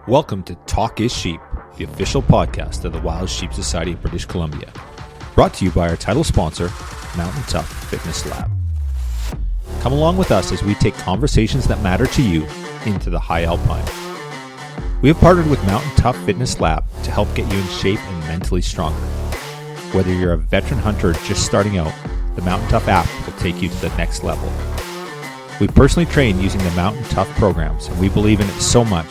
Welcome to Talk is Sheep, the official podcast of the Wild Sheep Society of British Columbia. Brought to you by our title sponsor, Mountain Tough Fitness Lab. Come along with us as we take conversations that matter to you into the high alpine. We have partnered with Mountain Tough Fitness Lab to help get you in shape and mentally stronger. Whether you're a veteran hunter or just starting out, the Mountain Tough app will take you to the next level. We personally train using the Mountain Tough programs, and we believe in it so much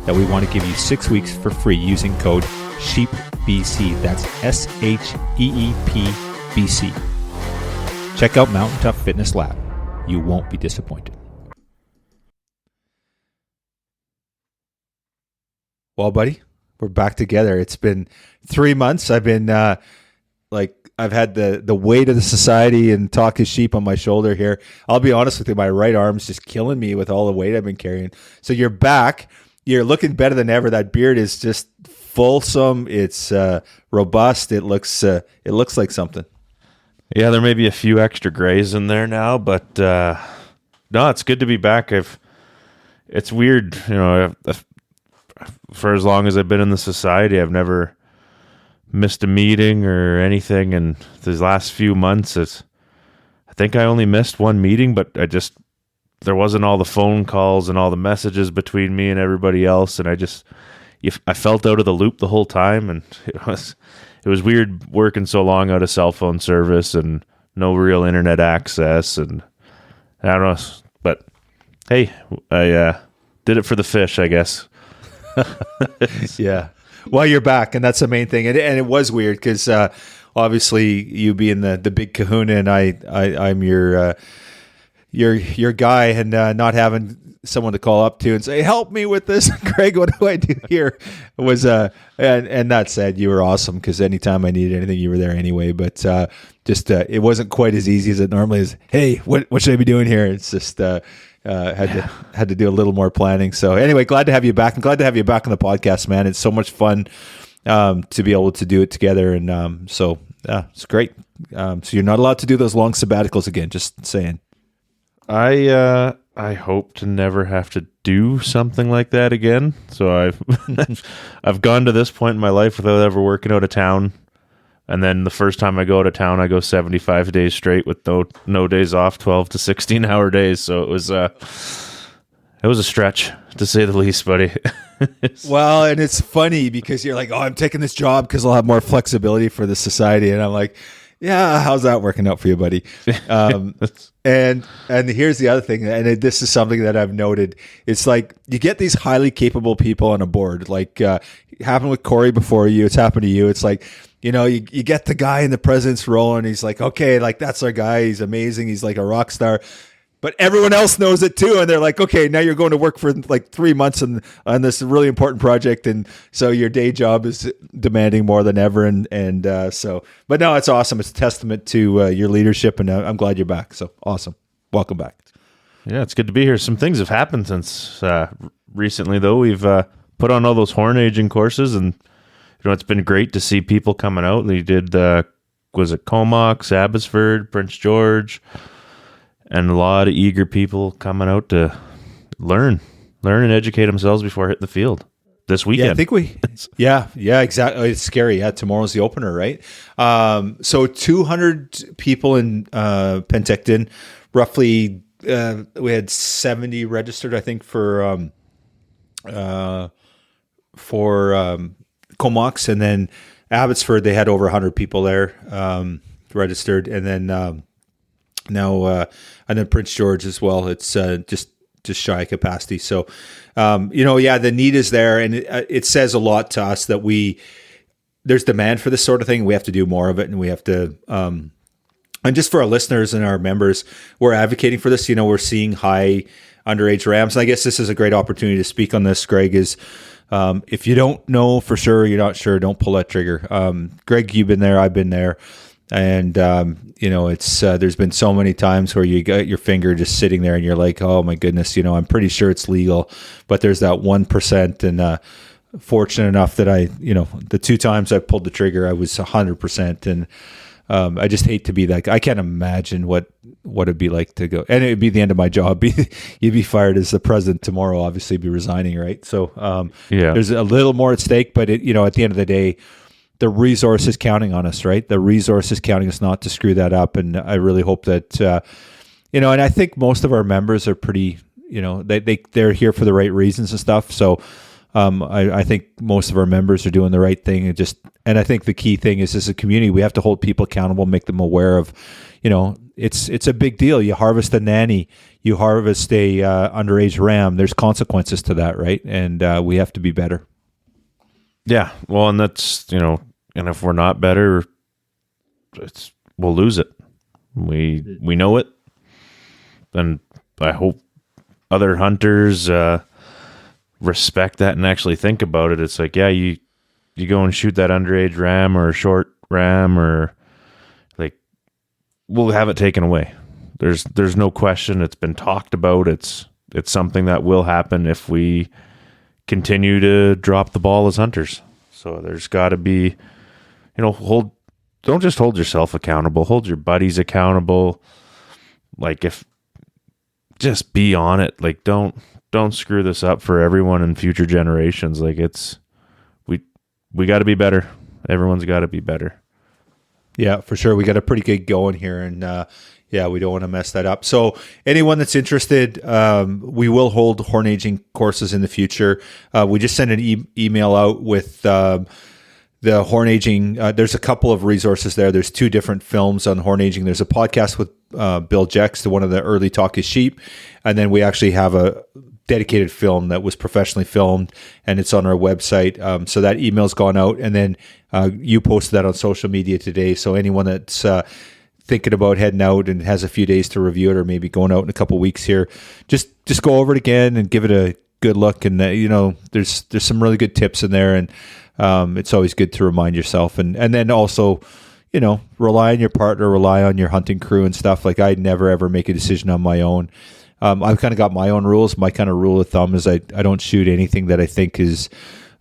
that we want to give you 6 weeks for free using code SHEEPBC. That's SHEEPBC. Check out Mountain Tough Fitness Lab. You won't be disappointed. Well, buddy, we're back together. It's been 3 months. I've been I've had the weight of the society and Talk is Sheep on my shoulder here. I'll be honest with you, my right arm's just killing me with all the weight I've been carrying. So you're back. You're looking better than ever. That beard is just fulsome. It's robust. It looks like something. Yeah, there may be a few extra grays in there now, but no, it's good to be back. It's weird, for as long as I've been in the society, I've never missed a meeting or anything. And these last few months, I think I only missed one meeting, but there wasn't all the phone calls and all the messages between me and everybody else. And I felt out of the loop the whole time. And it was weird working so long out of cell phone service and no real internet access. And I don't know, but hey, I did it for the fish, I guess. Yeah. Well, you're back, and that's the main thing. And it was weird because obviously you being the big kahuna and I'm your guy, and not having someone to call up to and say, help me with this. Greg, what do I do here? It was, and that said, you were awesome because anytime I needed anything, you were there anyway. But it wasn't quite as easy as it normally is. Hey, what should I be doing here? It's just had to do a little more planning. So anyway, glad to have you back, and glad to have you back on the podcast, man. It's so much fun to be able to do it together. And it's great. So you're not allowed to do those long sabbaticals again, just saying. I hope to never have to do something like that again. So I've gone to this point in my life without ever working out of town. And then the first time I go out of town, I go 75 days straight with no days off, 12 to 16-hour days. So it was a stretch, to say the least, buddy. Well, and it's funny because you're like, oh, I'm taking this job because I'll have more flexibility for the society. And I'm like, yeah, how's that working out for you, buddy? And here's the other thing, and this is something that I've noted. It's like you get these highly capable people on a board. Like it happened with Corey before you. It's happened to you. It's like, you get the guy in the president's role, and he's like, okay, like that's our guy. He's amazing. He's like a rock star. But everyone else knows it too, and they're like, okay, now you're going to work for like 3 months on this really important project, and so your day job is demanding more than ever, but no, it's awesome. It's a testament to your leadership, and I'm glad you're back. So awesome, welcome back. Yeah, it's good to be here. Some things have happened since recently, though. We've put on all those horn aging courses, and it's been great to see people coming out. We did was it Comox, Abbotsford, Prince George. And a lot of eager people coming out to learn and educate themselves before hitting the field this weekend. Yeah, I think yeah, exactly. It's scary. Yeah, tomorrow's the opener, right? So 200 people in Penticton, roughly. We had 70 registered, I think, for Comox, and then Abbotsford, they had over 100 people there registered, and then. Now, and then Prince George as well. It's just shy of capacity. So, the need is there, and it says a lot to us that there's demand for this sort of thing. We have to do more of it, and we have to. And just for our listeners and our members, we're advocating for this. We're seeing high underage rams, and I guess this is a great opportunity to speak on this. Greg, is if you don't know for sure, you're not sure, don't pull that trigger. Greg, you've been there, I've been there. And, it's, there's been so many times where you got your finger just sitting there and you're like, oh my goodness, I'm pretty sure it's legal, but there's that 1%. And, fortunate enough that the 2 times I pulled the trigger, I was 100%. And, I just hate to be that guy. I can't imagine what what it'd be like to go, and it'd be the end of my job. You'd be fired as the president tomorrow, obviously be resigning. Right. So, there's a little more at stake, but at the end of the day, the resource is counting on us, right? The resource is counting us not to screw that up. And I really hope that, and I think most of our members are pretty, they're here for the right reasons and stuff. So, I think most of our members are doing the right thing, and I think the key thing is, as a community, we have to hold people accountable, make them aware of, it's a big deal. You harvest a nanny, you harvest a underage ram. There's consequences to that, right? And we have to be better. Yeah, well, and that's and if we're not better, we'll lose it. We know it, and I hope other hunters respect that and actually think about it. It's like, yeah, you go and shoot that underage ram or a short ram, or like, we'll have it taken away. There's no question. It's been talked about. It's something that will happen if we continue to drop the ball as hunters. So there's got to be, don't just hold yourself accountable, hold your buddies accountable. Like, just be on it. Like, don't screw this up for everyone in future generations. Like, we got to be better. Everyone's got to be better. Yeah, for sure. We got a pretty good going here, and we don't want to mess that up. So anyone that's interested, we will hold horn aging courses in the future. We just sent an email out with the horn aging. There's a couple of resources there. There's 2 different films on horn aging. There's a podcast with Bill Jex, one of the early Talk is Sheep, and then we actually have a dedicated film that was professionally filmed, and it's on our website. So that email's gone out, and then you posted that on social media today. So anyone that's thinking about heading out and has a few days to review it, or maybe going out in a couple of weeks here, just go over it again and give it a good look. And there's some really good tips in there, and it's always good to remind yourself, and then also, rely on your partner, rely on your hunting crew and stuff. Like, I never ever make a decision on my own. I've kind of got my own rules. My kind of rule of thumb is I don't shoot anything that I think is,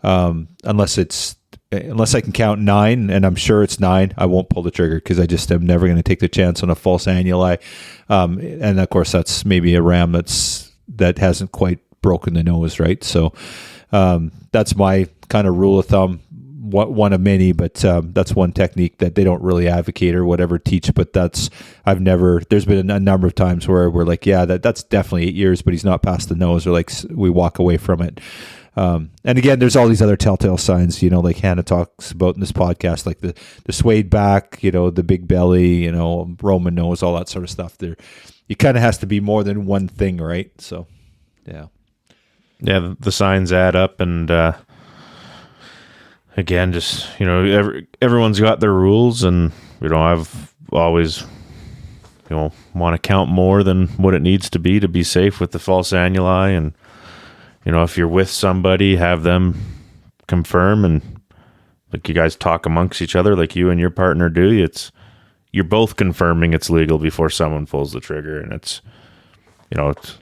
unless I can count 9, and I'm sure it's 9, I won't pull the trigger, because I just am never going to take the chance on a false annuli. And of course, that's maybe a ram that hasn't quite broken the nose, right? So that's my kind of rule of thumb. One of many, but that's one technique that they don't really advocate or whatever teach. But there's been a number of times where we're like, yeah, that's definitely 8 years, but he's not past the nose, or like we walk away from it. And again, there's all these other telltale signs, like Hannah talks about in this podcast, like the swayed back, the big belly, Roman nose, all that sort of stuff. It kind of has to be more than one thing, right? So, yeah. Yeah, the signs add up, and again, just, everyone's got their rules, and, I've always, want to count more than what it needs to be safe with the false annuli. And, if you're with somebody, have them confirm, and like, you guys talk amongst each other like you and your partner do. You're both confirming it's legal before someone pulls the trigger. And it's, if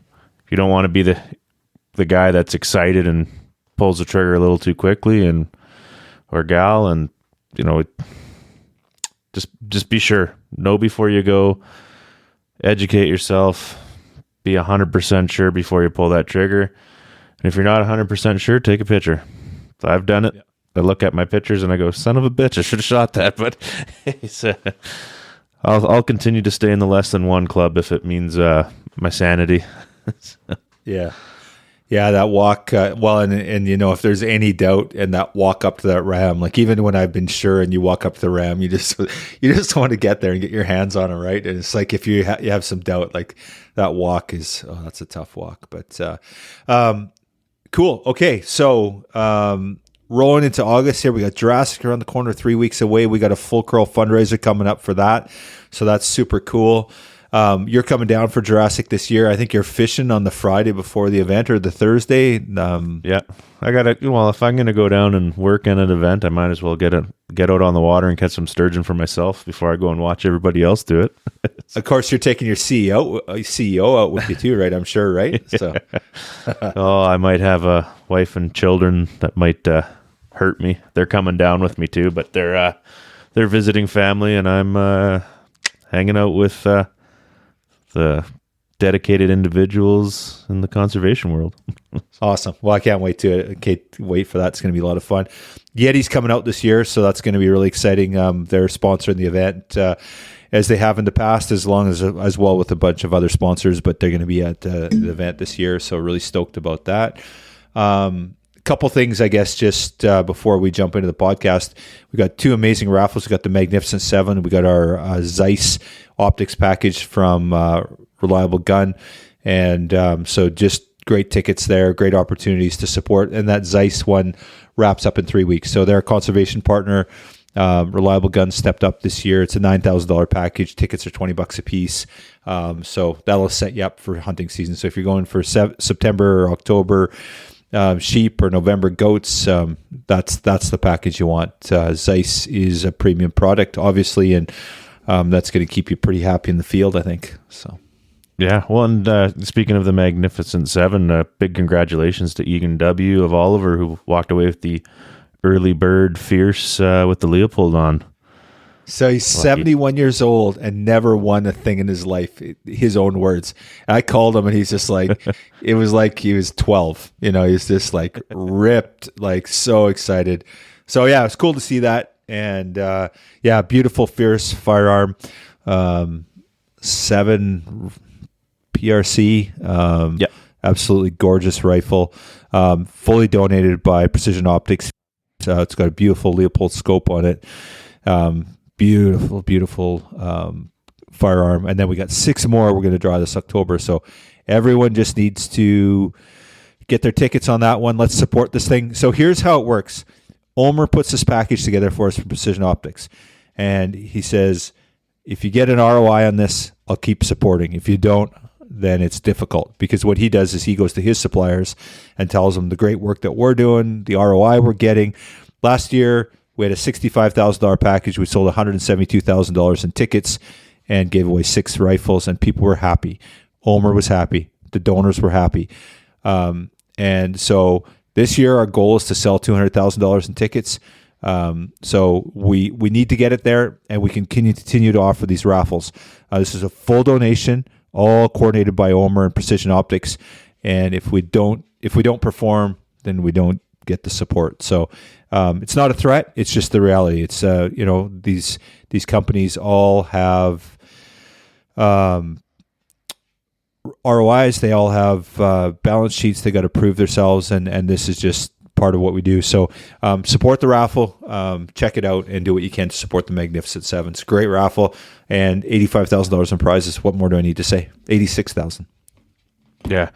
you don't want to be the guy that's excited and pulls the trigger a little too quickly, or gal, and just be sure, know before you go, educate yourself, be 100% sure before you pull that trigger. And if you're not 100% sure, take a picture. I've done it. Yeah. I look at my pictures and I go, son of a bitch, I should have shot that. But I'll continue to stay in the less than 1 club if it means my sanity. Yeah. Yeah, that walk, and if there's any doubt, and that walk up to that ram, like, even when I've been sure and you walk up to the ram, you just want to get there and get your hands on it, right? And it's like, if you have some doubt, like, that walk is, that's a tough walk. But cool. Okay, so rolling into August here, we got Jurassic around the corner, 3 weeks away. We got a full curl fundraiser coming up for that, so that's super cool. You're coming down for Jurassic this year. I think you're fishing on the Friday before the event, or the Thursday. Yeah, I gotta. Well, if I'm gonna go down and work in an event, I might as well get out on the water and catch some sturgeon for myself before I go and watch everybody else do it. Of course, you're taking your CEO out with you too, right? I'm sure, right? So, I might have a wife and children that might hurt me. They're coming down with me too, but they're visiting family, and I'm hanging out with the dedicated individuals in the conservation world. Awesome. Well, I can't wait for that. It's going to be a lot of fun. Yeti's coming out this year, so that's going to be really exciting. They're sponsoring the event as they have in the past, as well with a bunch of other sponsors, but they're going to be at the event this year, so really stoked about that. Couple things, I guess, just before we jump into the podcast. We got two amazing raffles. We got the Magnificent 7. We got our Zeiss optics package from Reliable Gun. And so just great tickets there, great opportunities to support. And that Zeiss one wraps up in 3 weeks. So they're a conservation partner. Reliable Gun stepped up this year. It's a $9,000 package. Tickets are $20 a piece. So that'll set you up for hunting season. So if you're going for September or October sheep or November goats, that's the package you want. Zeiss is a premium product, obviously, and that's going to keep you pretty happy in the field, I think. So, yeah. Well, and speaking of the Magnificent 7, big congratulations to Egan W. of Oliver, who walked away with the early bird Fierce with the Leopold on. So he's 71 years old and never won a thing in his life, his own words. I called him and he's just like, it was like he was 12. He's just like ripped, like so excited. So yeah, it's cool to see that. And beautiful Fierce firearm, 7 PRC. Absolutely gorgeous rifle, fully donated by Precision Optics. It's got a beautiful Leopold scope on it. Beautiful firearm. And then we got 6 more we're going to draw this October. So everyone just needs to get their tickets on that one. Let's support this thing. So here's how it works. Omer puts this package together for us from Precision Optics. And he says, if you get an ROI on this, I'll keep supporting. If you don't, then it's difficult. Because what he does is he goes to his suppliers and tells them the great work that we're doing, the ROI we're getting. Last year, we had a $65,000 package. We sold $172,000 in tickets and gave away 6 rifles, and people were happy. Omer was happy. The donors were happy. And so this year, our goal is to sell $200,000 in tickets. So we need to get it there, and we can continue to offer these raffles. This is a full donation, all coordinated by Omer and Precision Optics. And if we don't perform, then we don't get the support. So it's not a threat. It's just the reality. It's these companies all have ROIs. They all have balance sheets. They got to prove themselves, and this is just part of what we do. So support the raffle. Check it out and do what you can to support the Magnificent 7. It's a great raffle, and $85,000 in prizes. What more do I need to say? $86,000. Yeah,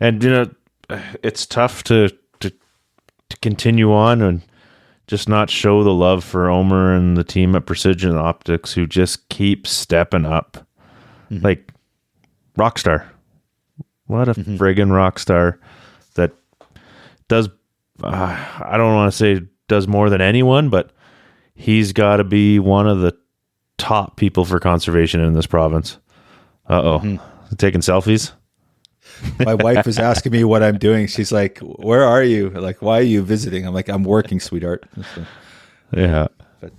and it's tough to continue on and just not show the love for Omer and the team at Precision Optics, who just keep stepping up. Mm-hmm. Like rockstar. What a friggin' rock star that does, I don't want to say does more than anyone, but he's got to be one of the top people for conservation in this province. Taking selfies. My wife was asking me what I'm doing. She's like, where are you? Like, why are you visiting? I'm like, I'm working, sweetheart. So, yeah. But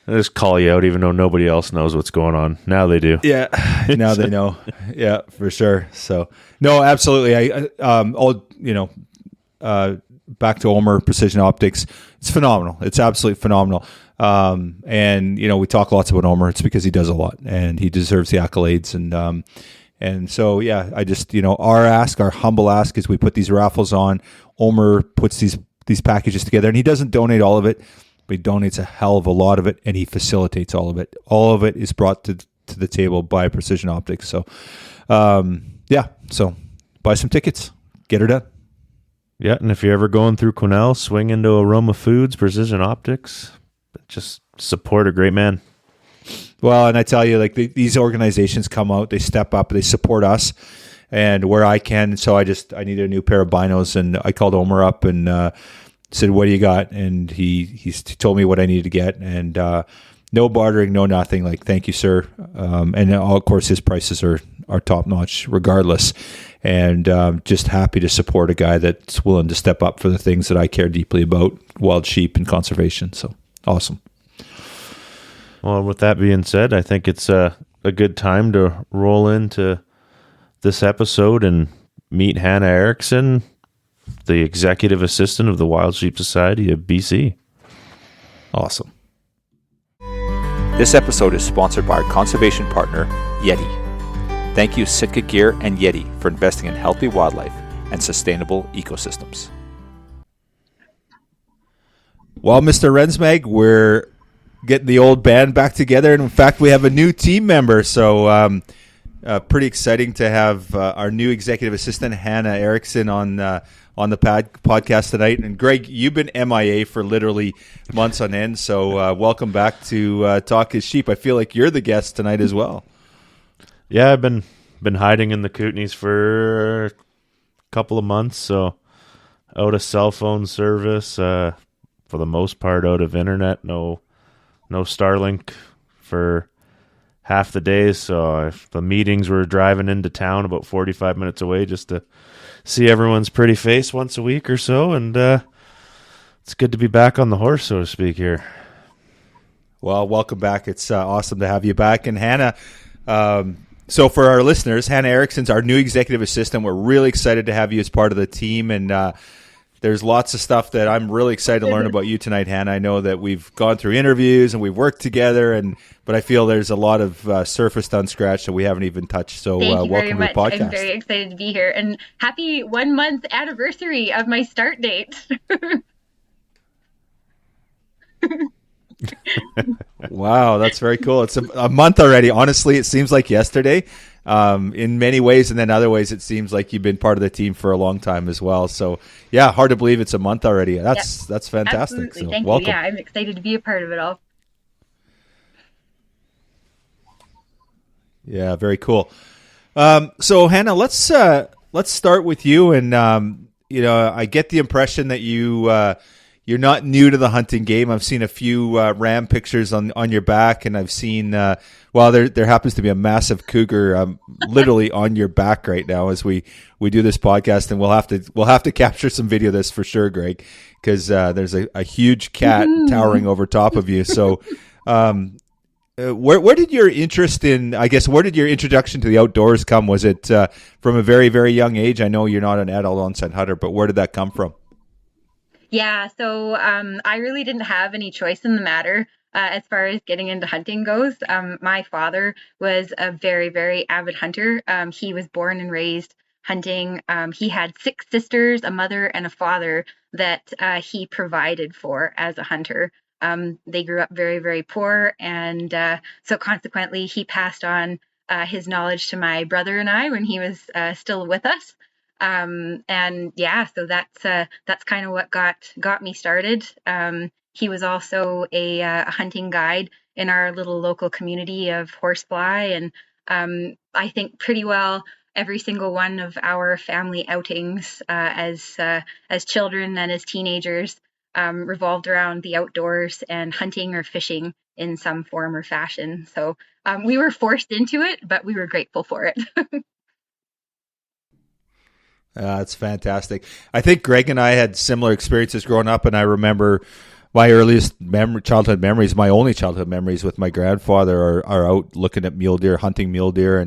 I just call you out even though nobody else knows what's going on. Now they do. Yeah. Now they know. Yeah, for sure. So no, absolutely. Back to Omer Precision Optics. It's phenomenal. It's absolutely phenomenal. And we talk lots about Omer. It's because he does a lot and he deserves the accolades. And so, yeah, I just, our humble ask is we put these raffles on. Omer puts these packages together, and he doesn't donate all of it, but he donates a hell of a lot of it, and he facilitates all of it. All of it is brought to the table by Precision Optics. So, so buy some tickets. Get her done. Yeah, and if you're ever going through Quesnel, swing into Aroma Foods, Precision Optics. Just support a great man. Well, and I tell you, like these organizations come out, they step up, they support us, and where I can. So I needed a new pair of binos, and I called Omer up and said, "What do you got?" And he told me what I needed to get, and no bartering, no nothing. Like, thank you, sir. And of course, his prices are top notch, regardless. And just happy to support a guy that's willing to step up for the things that I care deeply about, wild sheep and conservation. So awesome. Well, with that being said, I think it's a good time to roll into this episode and meet Hana Erikson, the executive assistant of the Wild Sheep Society of BC. Awesome. This episode is sponsored by our conservation partner, Yeti. Thank you, Sitka Gear and Yeti, for investing in healthy wildlife and sustainable ecosystems. Well, Mr. Rensmag, we're getting the old band back together, and in fact, we have a new team member. So, pretty exciting to have our new executive assistant, Hana Erikson, on the podcast tonight. And Greg, you've been MIA for literally months on end, so welcome back to Talk is Sheep. I feel like you're the guest tonight as well. Yeah, I've been hiding in the Kootenays for a couple of months, so out of cell phone service, for the most part out of internet, no Starlink for half the days, so the meetings were driving into town about 45 minutes away just to see everyone's pretty face once a week or so, and it's good to be back on the horse, so to speak, here. Well, welcome back. It's awesome to have you back. And Hana, so for our listeners, Hana Erikson's our new executive assistant. We're really excited to have you as part of the team, and there's lots of stuff that I'm really excited to learn about you tonight, Hana. I know that we've gone through interviews and we've worked together, but I feel there's a lot of surface unscratched that we haven't even touched. So Thank you welcome very to the much. podcast. I'm very excited to be here, and happy 1 month anniversary of my start date. Wow, that's very cool. It's a month already. Honestly, it seems like yesterday in many ways, and then other ways it seems like you've been part of the team for a long time as well. So yeah, hard to believe it's a month already. That's fantastic. Absolutely. So, Thank welcome. you. Yeah, I'm excited to be a part of it all. Yeah, very cool. So Hana, let's start with you. And I get the impression that you're not new to the hunting game. I've seen a few ram pictures on your back, and I've seen there happens to be a massive cougar literally on your back right now as we do this podcast, and we'll have to capture some video of this for sure, Greg, because there's a huge cat towering over top of you. So. Where did your interest in, I guess, where did your introduction to the outdoors come? Was it from a very, very young age? I know you're not an adult on-site hunter, but where did that come from? Yeah, so I really didn't have any choice in the matter as far as getting into hunting goes. My father was a very, very avid hunter. He was born and raised hunting. He had 6 sisters, a mother, and a father that he provided for as a hunter. They grew up very, very poor, and so consequently, he passed on his knowledge to my brother and I when he was still with us. And yeah, so that's kind of what got me started. He was also a hunting guide in our little local community of Horsefly, and I think pretty well every single one of our family outings as children and as teenagers revolved around the outdoors and hunting or fishing in some form or fashion. So we were forced into it, but we were grateful for it. That's fantastic. I think Greg and I had similar experiences growing up, and I remember my earliest childhood memories, my only childhood memories with my grandfather are out looking at mule deer, hunting mule deer,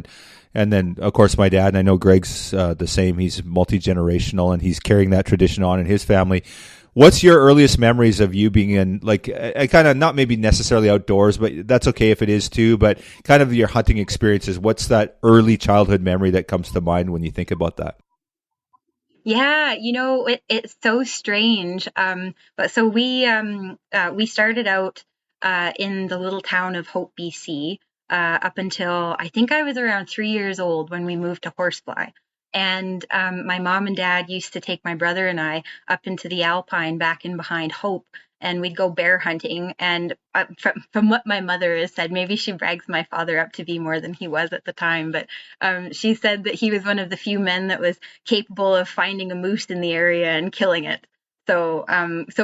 and then, of course, my dad, and I know Greg's the same. He's multi-generational, and he's carrying that tradition on in his family. What's your earliest memories of you being in, like, kind of not maybe necessarily outdoors, but that's okay if it is too, but kind of your hunting experiences? What's that early childhood memory that comes to mind when you think about that? Yeah, it's so strange. But so we started out in the little town of Hope, BC, up until I think I was around 3 years old when we moved to Horsefly. And my mom and dad used to take my brother and I up into the Alpine back in behind Hope, and we'd go bear hunting. And from what my mother has said, maybe she brags my father up to be more than he was at the time, but she said that he was one of the few men that was capable of finding a moose in the area and killing it. So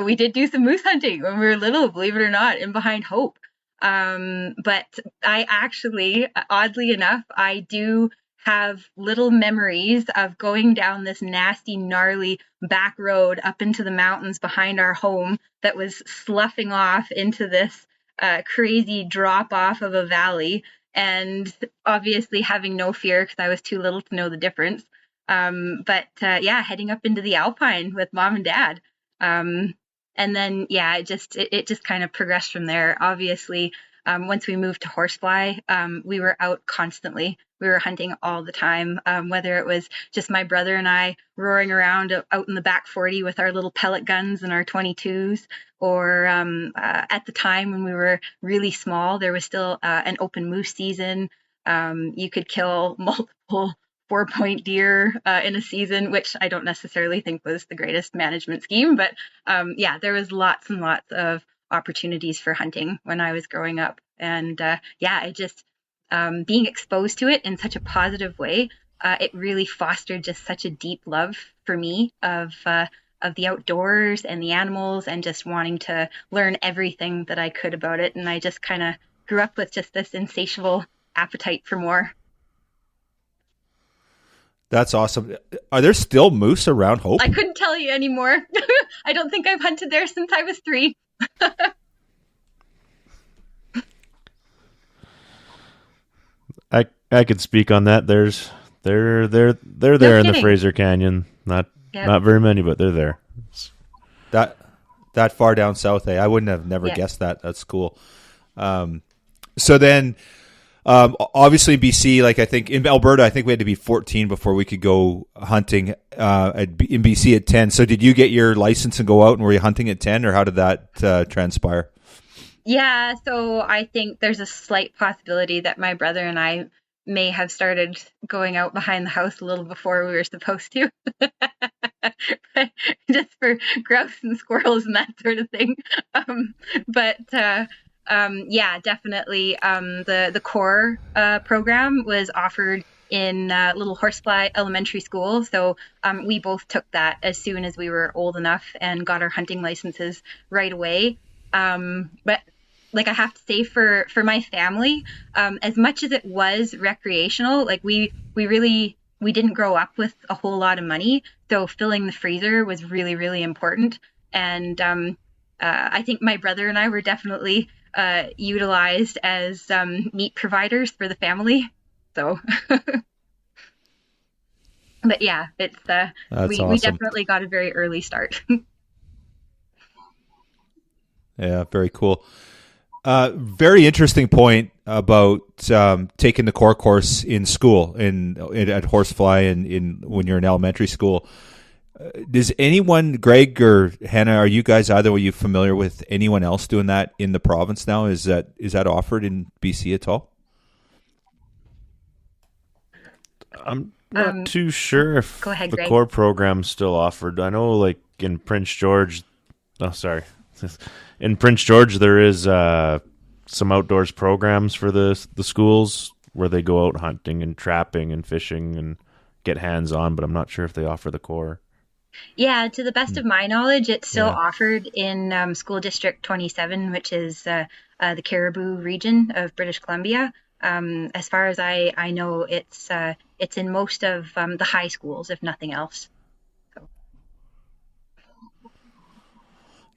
we did do some moose hunting when we were little, believe it or not, in behind Hope. But I actually, oddly enough, I do have little memories of going down this nasty, gnarly back road up into the mountains behind our home that was sloughing off into this crazy drop off of a valley. and obviously having no fear because I was too little to know the difference. But yeah, heading up into the Alpine with mom and dad. And then yeah, it just kind of progressed from there. Obviously, once we moved to horsefly, we were out constantly. We were hunting all the time, whether it was just my brother and I roaring around out in the back 40 with our little pellet guns and our 22s, or at the time when we were really small, there was still an open moose season. You could kill multiple 4-point deer in a season, which I don't necessarily think was the greatest management scheme, but yeah, there was lots and lots of opportunities for hunting when I was growing up. And yeah, I just being exposed to it in such a positive way, it really fostered just such a deep love for me of the outdoors and the animals, and just wanting to learn everything that I could about it. And I just kind of grew up with just this insatiable appetite for more. That's awesome. Are there still moose around Hope? I couldn't tell you anymore. I don't think I've hunted there since I was 3. I could speak on that. They're there in the Fraser Canyon. Not very many, but they're there. That far down south, I wouldn't have never guessed that. That's cool. So then, obviously BC, like I think in Alberta, I think we had to be 14 before we could go hunting in BC at 10. So did you get your license and go out, and were you hunting at 10, or how did that transpire? Yeah, so I think there's a slight possibility that my brother and I may have started going out behind the house a little before we were supposed to. Just for grouse and squirrels and that sort of thing. Yeah, definitely. The core program was offered in Little Horsefly Elementary School, so we both took that as soon as we were old enough and got our hunting licenses right away. But like I have to say, for my family, as much as it was recreational, like we didn't grow up with a whole lot of money, so filling the freezer was really, really important. And I think my brother and I were definitely utilized as meat providers for the family. So, but yeah, it's awesome. We definitely got a very early start. Yeah, very cool. Very interesting point about taking the core course in school, at Horsefly, and when you're in elementary school. Does anyone, Greg or Hannah, are you guys, either are you familiar with anyone else doing that in the province now? Is that offered in BC at all? I'm not too sure if go ahead, the Greg. core program's still offered. I know, like in Prince George. Oh, sorry. In Prince George, there is some outdoors programs for the schools where they go out hunting and trapping and fishing and get hands-on, but I'm not sure if they offer the core. Yeah, to the best of my knowledge, it's still offered in School District 27, which is the Caribou region of British Columbia. As far as I know, it's in most of the high schools, if nothing else.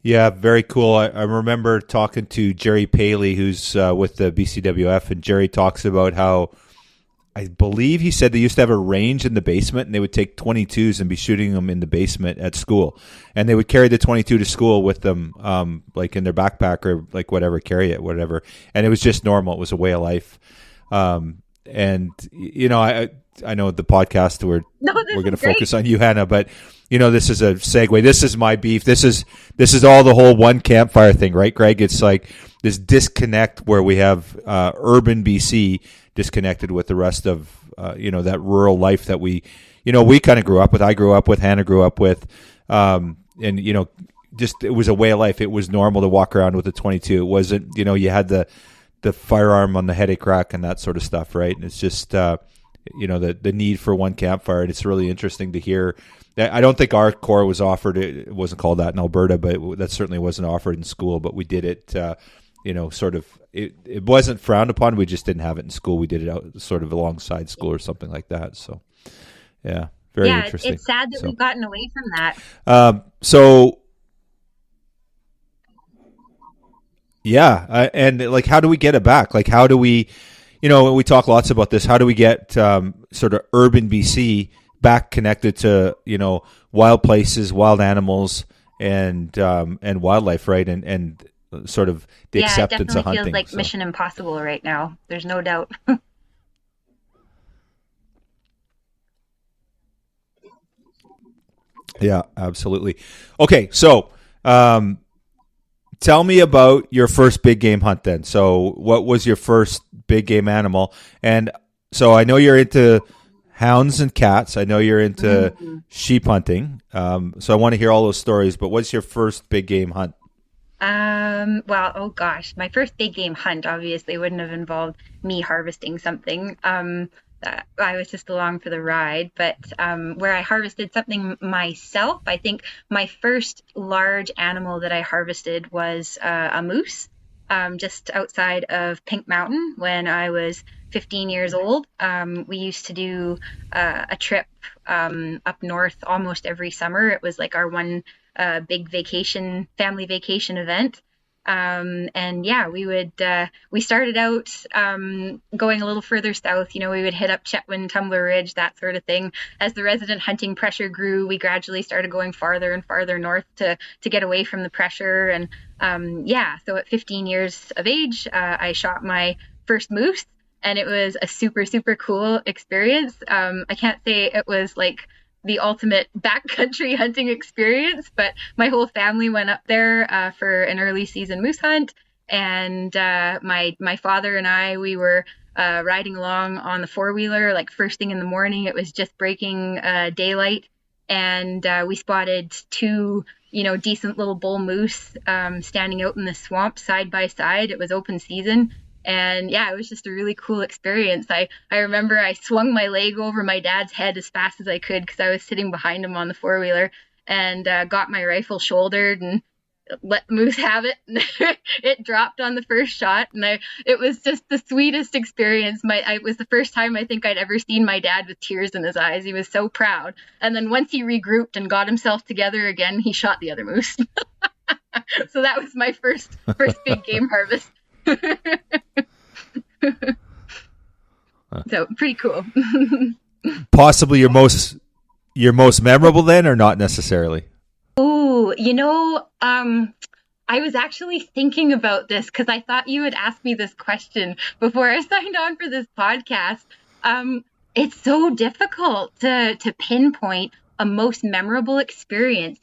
Yeah, very cool. I remember talking to Jerry Paley, who's with the BCWF, and Jerry talks about how, I believe he said they used to have a range in the basement, and they would take 22s and be shooting them in the basement at school. And they would carry the 22 to school with them, like in their backpack or like whatever, carry it, whatever. And it was just normal. It was a way of life. And, you know, I know the podcast we're going to focus on you, Hannah, but you know, this is a segue. This is my beef. This is all the whole one campfire thing, right, Greg? It's like this disconnect where we have urban BC disconnected with the rest of that rural life that we kind of grew up with. I grew up with, Hannah grew up with, and just it was a way of life. It was normal to walk around with a 22. It wasn't, you had the firearm on the headache rack and that sort of stuff, right? And it's just the need for one campfire. And it's really interesting to hear. I don't think our core was offered. It wasn't called that in Alberta, but that certainly wasn't offered in school. But we did it, sort of. It wasn't frowned upon. We just didn't have it in school. We did it out sort of alongside school or something like that. So, yeah, very interesting. It's sad that we've gotten away from that. And like, how do we get it back? Like, how do we? we talk lots about this. How do we get sort of urban BC back connected to wild places, wild animals, and wildlife, right? And sort of the acceptance it of definitely hunting. feels like So, Mission Impossible right now. There's no doubt. yeah, absolutely. Okay, so tell me about your first big game hunt then. So, what was your first big game animal? And so, I know you're into hounds and cats. I know you're into Mm. sheep hunting. So, I want to hear all those stories. But what's your first big game hunt? Well, oh gosh, my first big game hunt obviously wouldn't have involved me harvesting something. I was just along for the ride, but where I harvested something myself, I think my first large animal that I harvested was a moose, just outside of Pink Mountain when I was 15 years old. We used to do a trip up north almost every summer. It was like our one big vacation, family vacation event. And yeah, we started out going a little further south. We would hit up Chetwynd, Tumbler Ridge, that sort of thing. As the resident hunting pressure grew, we gradually started going farther and farther north to get away from the pressure. And yeah, so at 15 years of age, I shot my first moose, and it was a super, super cool experience. I can't say it was like the ultimate backcountry hunting experience, but my whole family went up there for an early season moose hunt, and my father and we were riding along on the four-wheeler like first thing in the morning. It was just breaking daylight, and we spotted two decent little bull moose standing out in the swamp side by side. It was open season. And yeah, it was just a really cool experience. I remember I swung my leg over my dad's head as fast as I could because I was sitting behind him on the four-wheeler, and got my rifle shouldered and let the moose have it. It dropped on the first shot, and it was just the sweetest experience. It was the first time I think I'd ever seen my dad with tears in his eyes. He was so proud. And then once he regrouped and got himself together again, he shot the other moose. So that was my first big game harvest. So pretty cool. Possibly your most memorable then, or not necessarily? Oh, I was actually thinking about this because I thought you would ask me this question before I signed on for this podcast. It's so difficult to pinpoint a most memorable experience.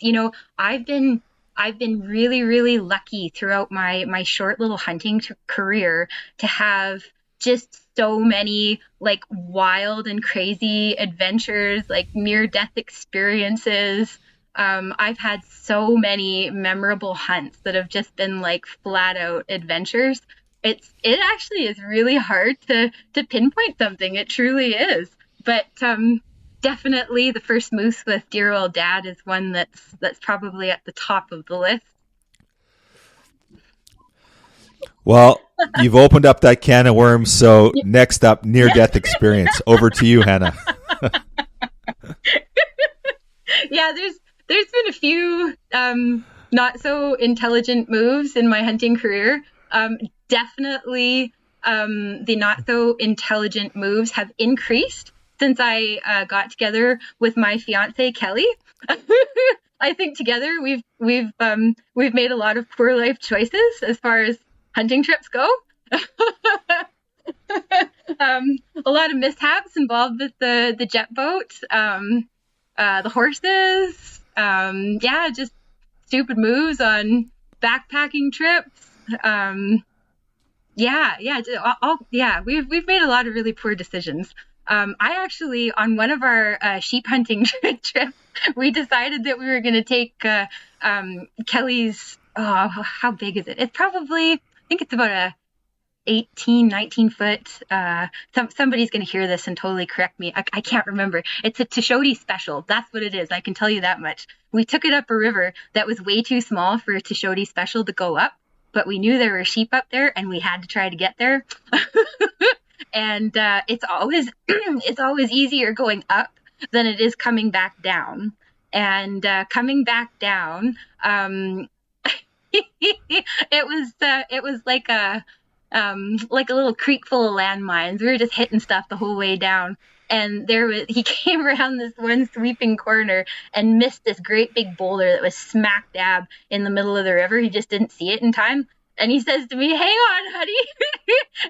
I've been really, really lucky throughout my short little hunting career to have just so many like wild and crazy adventures, like near death experiences. I've had so many memorable hunts that have just been like flat out adventures. It actually is really hard to pinpoint something. It truly is. But definitely the first moose with dear old dad is one that's probably at the top of the list. Well, you've opened up that can of worms. So next up, near-death experience. Over to you, Hana. Yeah, there's been a few not so intelligent moves in my hunting career. Definitely the not so intelligent moves have increased since I got together with my fiance Kelly. I think together we've made a lot of poor life choices as far as hunting trips go. A lot of mishaps involved with the jet boat, the horses, yeah, just stupid moves on backpacking trips. We've made a lot of really poor decisions. I actually, on one of our sheep hunting trips, we decided that we were going to take Kelly's, how big is it? It's probably, I think it's about a 18, 19 foot. Somebody's going to hear this and totally correct me. I can't remember. It's a Tashodi special. That's what it is. I can tell you that much. We took it up a river that was way too small for a Tashodi special to go up, but we knew there were sheep up there and we had to try to get there. And it's always easier going up than it is coming back down. And coming back down, it was like a like a little creek full of landmines. We were just hitting stuff the whole way down. And he came around this one sweeping corner and missed this great big boulder that was smack dab in the middle of the river. He just didn't see it in time. And he says to me, "Hang on, honey,"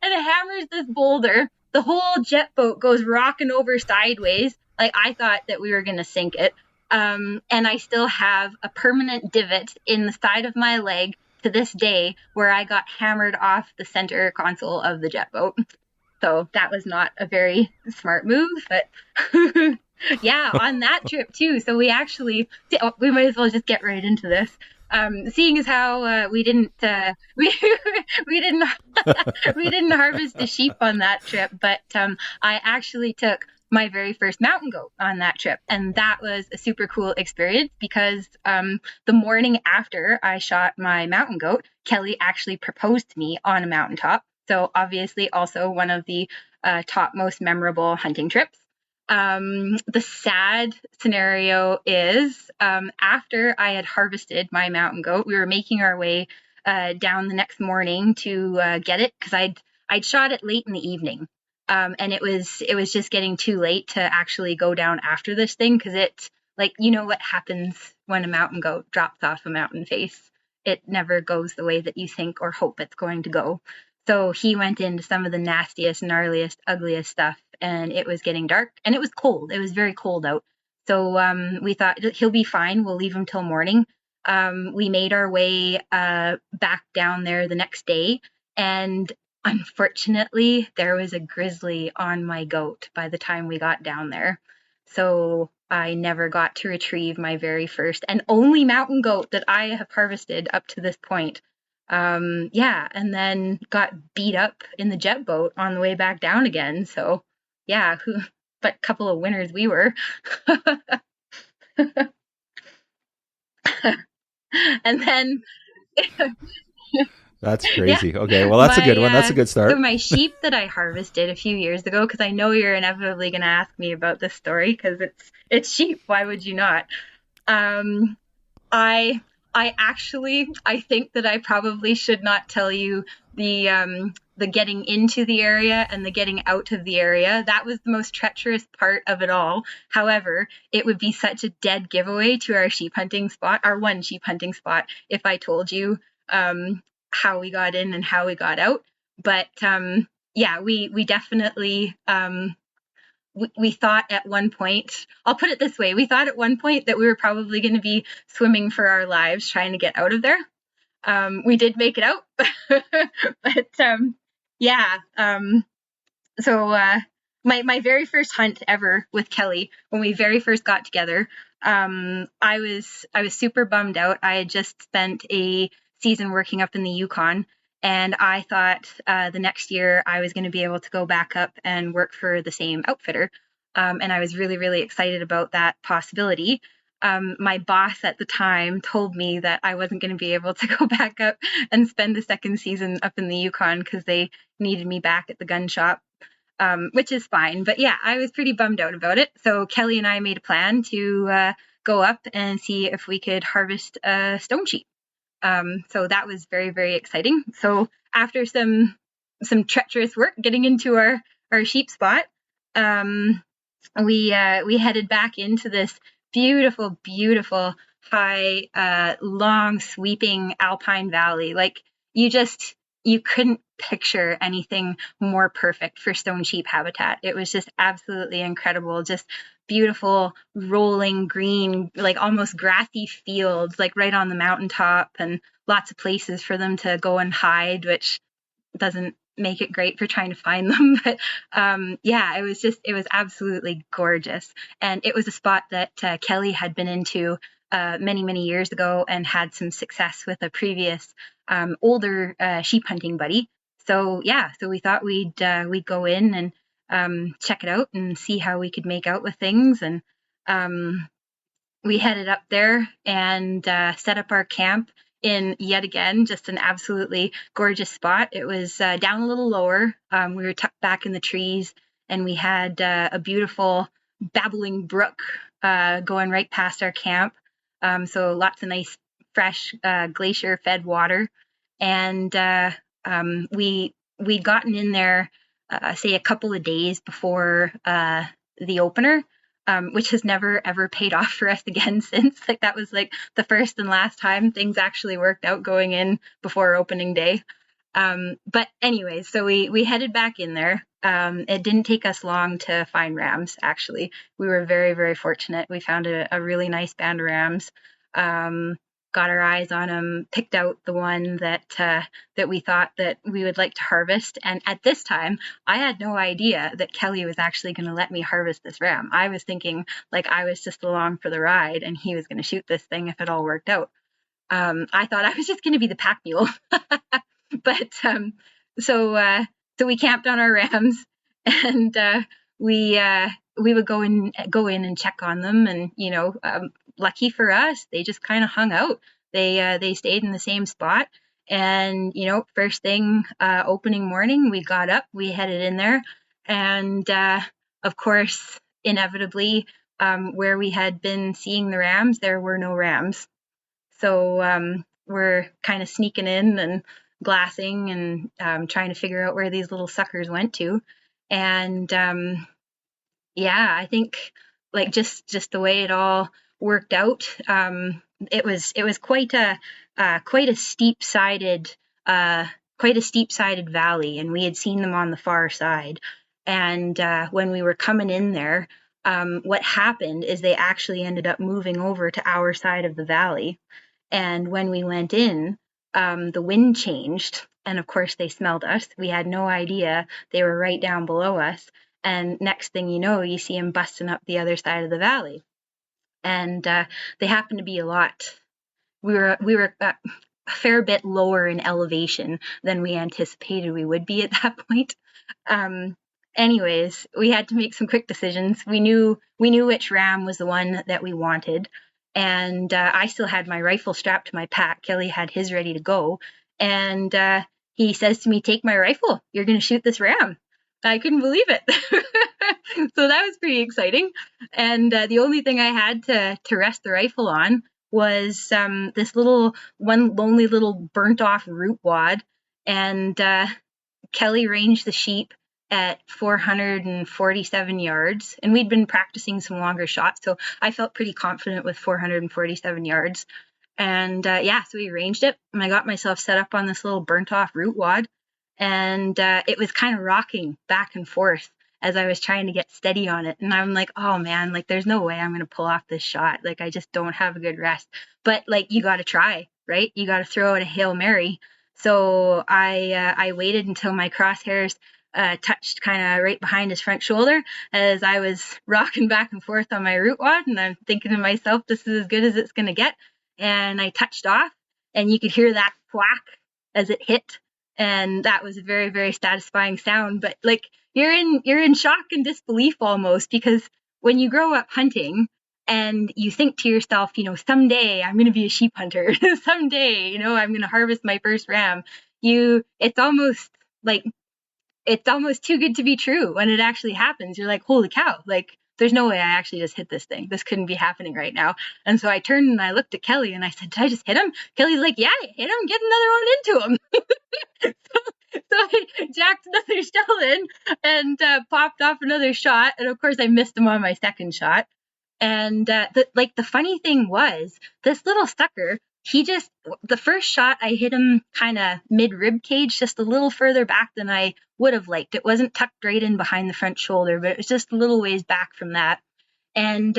and hammers this boulder. The whole jet boat goes rocking over sideways. Like, I thought that we were going to sink it. And I still have a permanent divot in the side of my leg to this day where I got hammered off the center console of the jet boat. So that was not a very smart move, but yeah, on that trip too. So we might as well just get right into this. Seeing as how we didn't we didn't we didn't harvest the sheep on that trip, but I actually took my very first mountain goat on that trip, and that was a super cool experience because the morning after I shot my mountain goat, Kelly actually proposed to me on a mountaintop. So obviously also one of the top most memorable hunting trips. The sad scenario is after I had harvested my mountain goat, we were making our way down the next morning to get it because I'd shot it late in the evening. And it was just getting too late to actually go down after this thing because it's like, you know what happens when a mountain goat drops off a mountain face. It never goes the way that you think or hope it's going to go. So he went into some of the nastiest, gnarliest, ugliest stuff, and it was getting dark, and it was cold. It was very cold out. So we thought he'll be fine. We'll leave him till morning. We made our way back down there the next day, and unfortunately, there was a grizzly on my goat by the time we got down there. So I never got to retrieve my very first and only mountain goat that I have harvested up to this point. Yeah, and then got beat up in the jet boat on the way back down again. So yeah, but couple of winners we were. And then That's crazy. Yeah. Okay, well, that's a good one. That's a good start. So my sheep that I harvested a few years ago, because I know you're inevitably going to ask me about this story, because it's sheep. Why would you not? I think that I probably should not tell you the getting into the area and the getting out of the area. That was the most treacherous part of it all. However, it would be such a dead giveaway to our sheep hunting spot, our one sheep hunting spot, if I told you how we got in and how we got out. But yeah, we definitely we thought at one point, I'll put it this way, we thought at one point that we were probably going to be swimming for our lives trying to get out of there. We did make it out, but yeah. So my very first hunt ever with Kelly, when we very first got together, I was super bummed out. I had just spent a season working up in the Yukon, and I thought the next year I was going to be able to go back up and work for the same outfitter. And I was really, really excited about that possibility. My boss at the time told me that I wasn't going to be able to go back up and spend the second season up in the Yukon because they needed me back at the gun shop, which is fine. But yeah, I was pretty bummed out about it. So Kelly and I made a plan to go up and see if we could harvest a stone sheep. So that was very, very exciting. So after some treacherous work getting into our sheep spot, we headed back into this beautiful, beautiful, high, long, sweeping alpine valley. Like you couldn't picture anything more perfect for stone sheep habitat. It was just absolutely incredible. Just beautiful, rolling green, like almost grassy fields, like right on the mountaintop, and lots of places for them to go and hide, which doesn't make it great for trying to find them. But yeah, it was absolutely gorgeous. And it was a spot that Kelly had been into many, many years ago and had some success with a previous older sheep hunting buddy. So yeah, so we thought we'd go in and check it out and see how we could make out with things. And we headed up there and set up our camp in, yet again, just an absolutely gorgeous spot. It was down a little lower. We were tucked back in the trees, and we had a beautiful babbling brook going right past our camp. So lots of nice, fresh glacier-fed water. And we we'd gotten in there, say a couple of days before the opener, which has never ever paid off for us again since. Like that was like the first and last time things actually worked out going in before opening day. But anyways, so we headed back in there. It didn't take us long to find rams, actually. We were very, very fortunate. We found a really nice band of rams. Got our eyes on them, picked out the one that we thought that we would like to harvest. And at this time, I had no idea that Kelly was actually going to let me harvest this ram. I was thinking like I was just along for the ride and he was going to shoot this thing if it all worked out. I thought I was just going to be the pack mule. But so we camped on our rams, and we would go in and check on them, and lucky for us, they just kind of hung out. They stayed in the same spot, and first thing opening morning, we got up, we headed in there, and of course, inevitably, where we had been seeing the rams, there were no rams. So we're kind of sneaking in and glassing and trying to figure out where these little suckers went to. And yeah, I think like just the way it all worked out, it was quite a steep-sided valley, and we had seen them on the far side. And when we were coming in there, what happened is they actually ended up moving over to our side of the valley. And when we went in, the wind changed, and of course they smelled us. We had no idea they were right down below us. And next thing you know, you see them busting up the other side of the valley. And they happened to be a lot. We were a fair bit lower in elevation than we anticipated we would be at that point. Anyways, we had to make some quick decisions. We knew which ram was the one that we wanted. And I still had my rifle strapped to my pack. Kelly had his ready to go. And he says to me, "Take my rifle. You're going to shoot this ram." I couldn't believe it. So that was pretty exciting. And the only thing I had to rest the rifle on was this one lonely little burnt off root wad. And Kelly ranged the sheep at 447 yards, and we'd been practicing some longer shots, so I felt pretty confident with 447 yards. And so we arranged it, and I got myself set up on this little burnt off root wad, and it was kind of rocking back and forth as I was trying to get steady on it. And I'm like, oh man, like there's no way I'm going to pull off this shot. Like I just don't have a good rest. But like you got to try, right? You got to throw out a Hail Mary. So I waited until my crosshairs touched kind of right behind his front shoulder as I was rocking back and forth on my root wad, and I'm thinking to myself, this is as good as it's going to get. And I touched off, and you could hear that thwack as it hit, and that was a very, very satisfying sound. But like you're in shock and disbelief almost, because when you grow up hunting and you think to yourself, someday I'm going to be a sheep hunter, someday, I'm going to harvest my first ram. It's almost too good to be true. When it actually happens, you're like, holy cow, like there's no way I actually just hit this thing. This couldn't be happening right now. And so I turned and I looked at Kelly and I said, did I just hit him? Kelly's like, yeah, I hit him, get another one into him. so I jacked another shell in and popped off another shot. And of course I missed him on my second shot. And the funny thing was, this little sucker, the first shot I hit him kind of mid rib cage, just a little further back than I would have liked. It wasn't tucked right in behind the front shoulder, but it was just a little ways back from that. And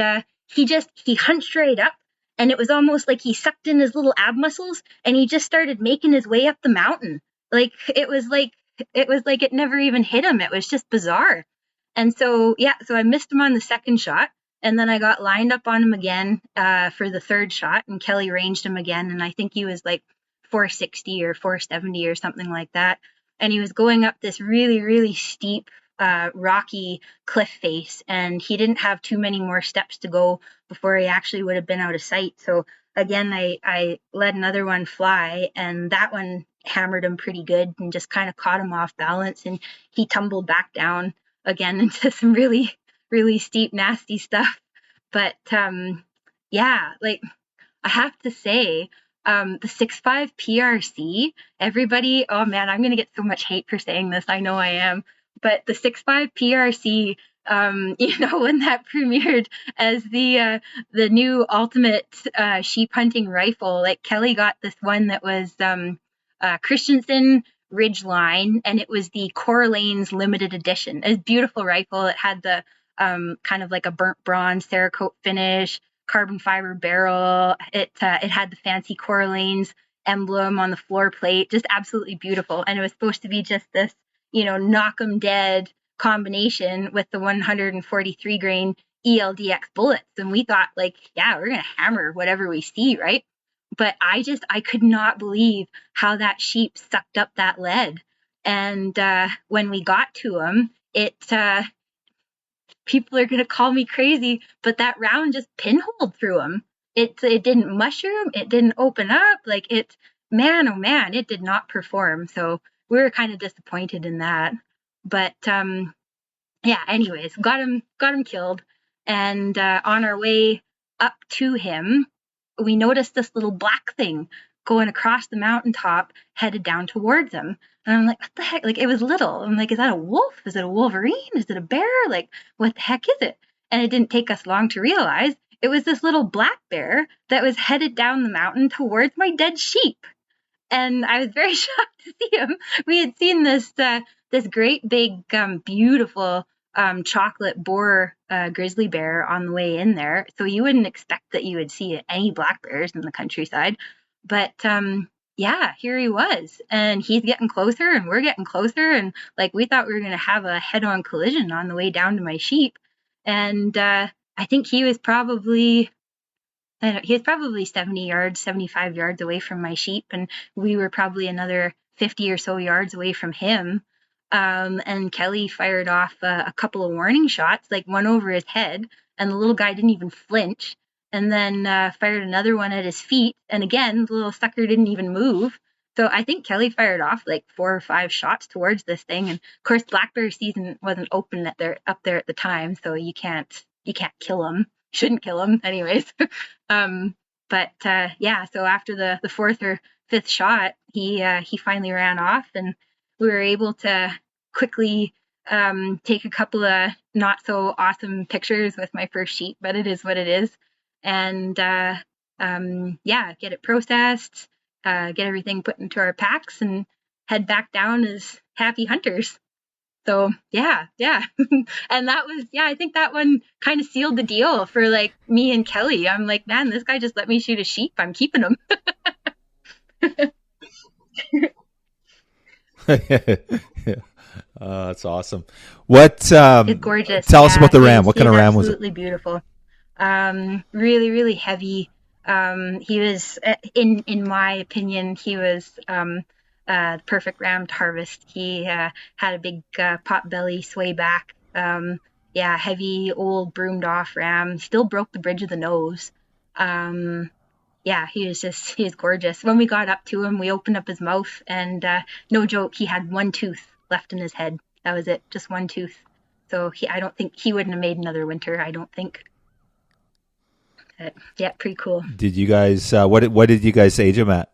he hunched right up, and it was almost like he sucked in his little ab muscles, and he just started making his way up the mountain. Like it was like it never even hit him. It was just bizarre. And so I missed him on the second shot. And then I got lined up on him again for the third shot, and Kelly ranged him again. And I think he was like 460 or 470 or something like that. And he was going up this really, really steep, rocky cliff face. And he didn't have too many more steps to go before he actually would have been out of sight. So again, I let another one fly, and that one hammered him pretty good and just kind of caught him off balance. And he tumbled back down again into some really, really steep, nasty stuff. But like I have to say, the 6'5" PRC, everybody, oh man, I'm going to get so much hate for saying this. I know I am. But the 6'5" PRC, when that premiered as the new ultimate sheep hunting rifle, like Kelly got this one that was Christensen Ridgeline, and it was the Core Lanes limited edition. It's a beautiful rifle. It had the kind of like a burnt bronze Cerakote finish, carbon fiber barrel. It had the fancy Core Lanes emblem on the floor plate, just absolutely beautiful. And it was supposed to be just this, knock 'em dead combination with the 143 grain ELDX bullets. And we thought, like, yeah, we're going to hammer whatever we see, right? But I could not believe how that sheep sucked up that lead. And when we got to him, people are going to call me crazy, but that round just pinholed through him. It didn't mushroom. It didn't open up. Like, man, oh man, it did not perform. So we were kind of disappointed in that. But yeah, anyways, got him killed. And on our way up to him, we noticed this little black thing going across the mountaintop, headed down towards him. And I'm like, what the heck? Like, it was little. I'm like, is that a wolf? Is it a wolverine? Is it a bear? Like, what the heck is it? And it didn't take us long to realize it was this little black bear that was headed down the mountain towards my dead sheep. And I was very shocked to see him. We had seen this great big, beautiful chocolate boar grizzly bear on the way in there. So you wouldn't expect that you would see any black bears in the countryside. But yeah, here he was. And he's getting closer and we're getting closer. And like, we thought we were going to have a head-on collision on the way down to my sheep. And I think he was probably 70 yards, 75 yards away from my sheep. And we were probably another 50 or so yards away from him. And Kelly fired off a couple of warning shots, like one over his head, and the little guy didn't even flinch. And then fired another one at his feet. And again, the little sucker didn't even move. So I think Kelly fired off like 4 or 5 shots towards this thing. And of course, black bear season wasn't open up there at the time, so you can't kill them. Shouldn't kill them, anyways. But yeah, so after the 4th or 5th shot, he finally ran off, and we were able to quickly take a couple of not so awesome pictures with my first sheep, but it is what it is. And yeah, get it processed, get everything put into our packs, and head back down as happy hunters. So yeah. And that was, I think that one kind of sealed the deal for like me and Kelly. I'm like, man, this guy just let me shoot a sheep. I'm keeping him. Yeah. That's awesome. What? It's gorgeous. Tell us about the ram. What kind of ram was it? Absolutely beautiful. Really, really heavy. He was, in my opinion, he was the perfect ram to harvest. He had a big pot belly, sway back. Yeah, heavy, old, broomed off ram. Still broke the bridge of the nose. Yeah, he was gorgeous. When we got up to him, we opened up his mouth, and no joke, he had one tooth left in his head. That was it, just one tooth. So I don't think he wouldn't have made another winter. I don't think. But, yeah, pretty cool. Did you guys? What did you guys age him at?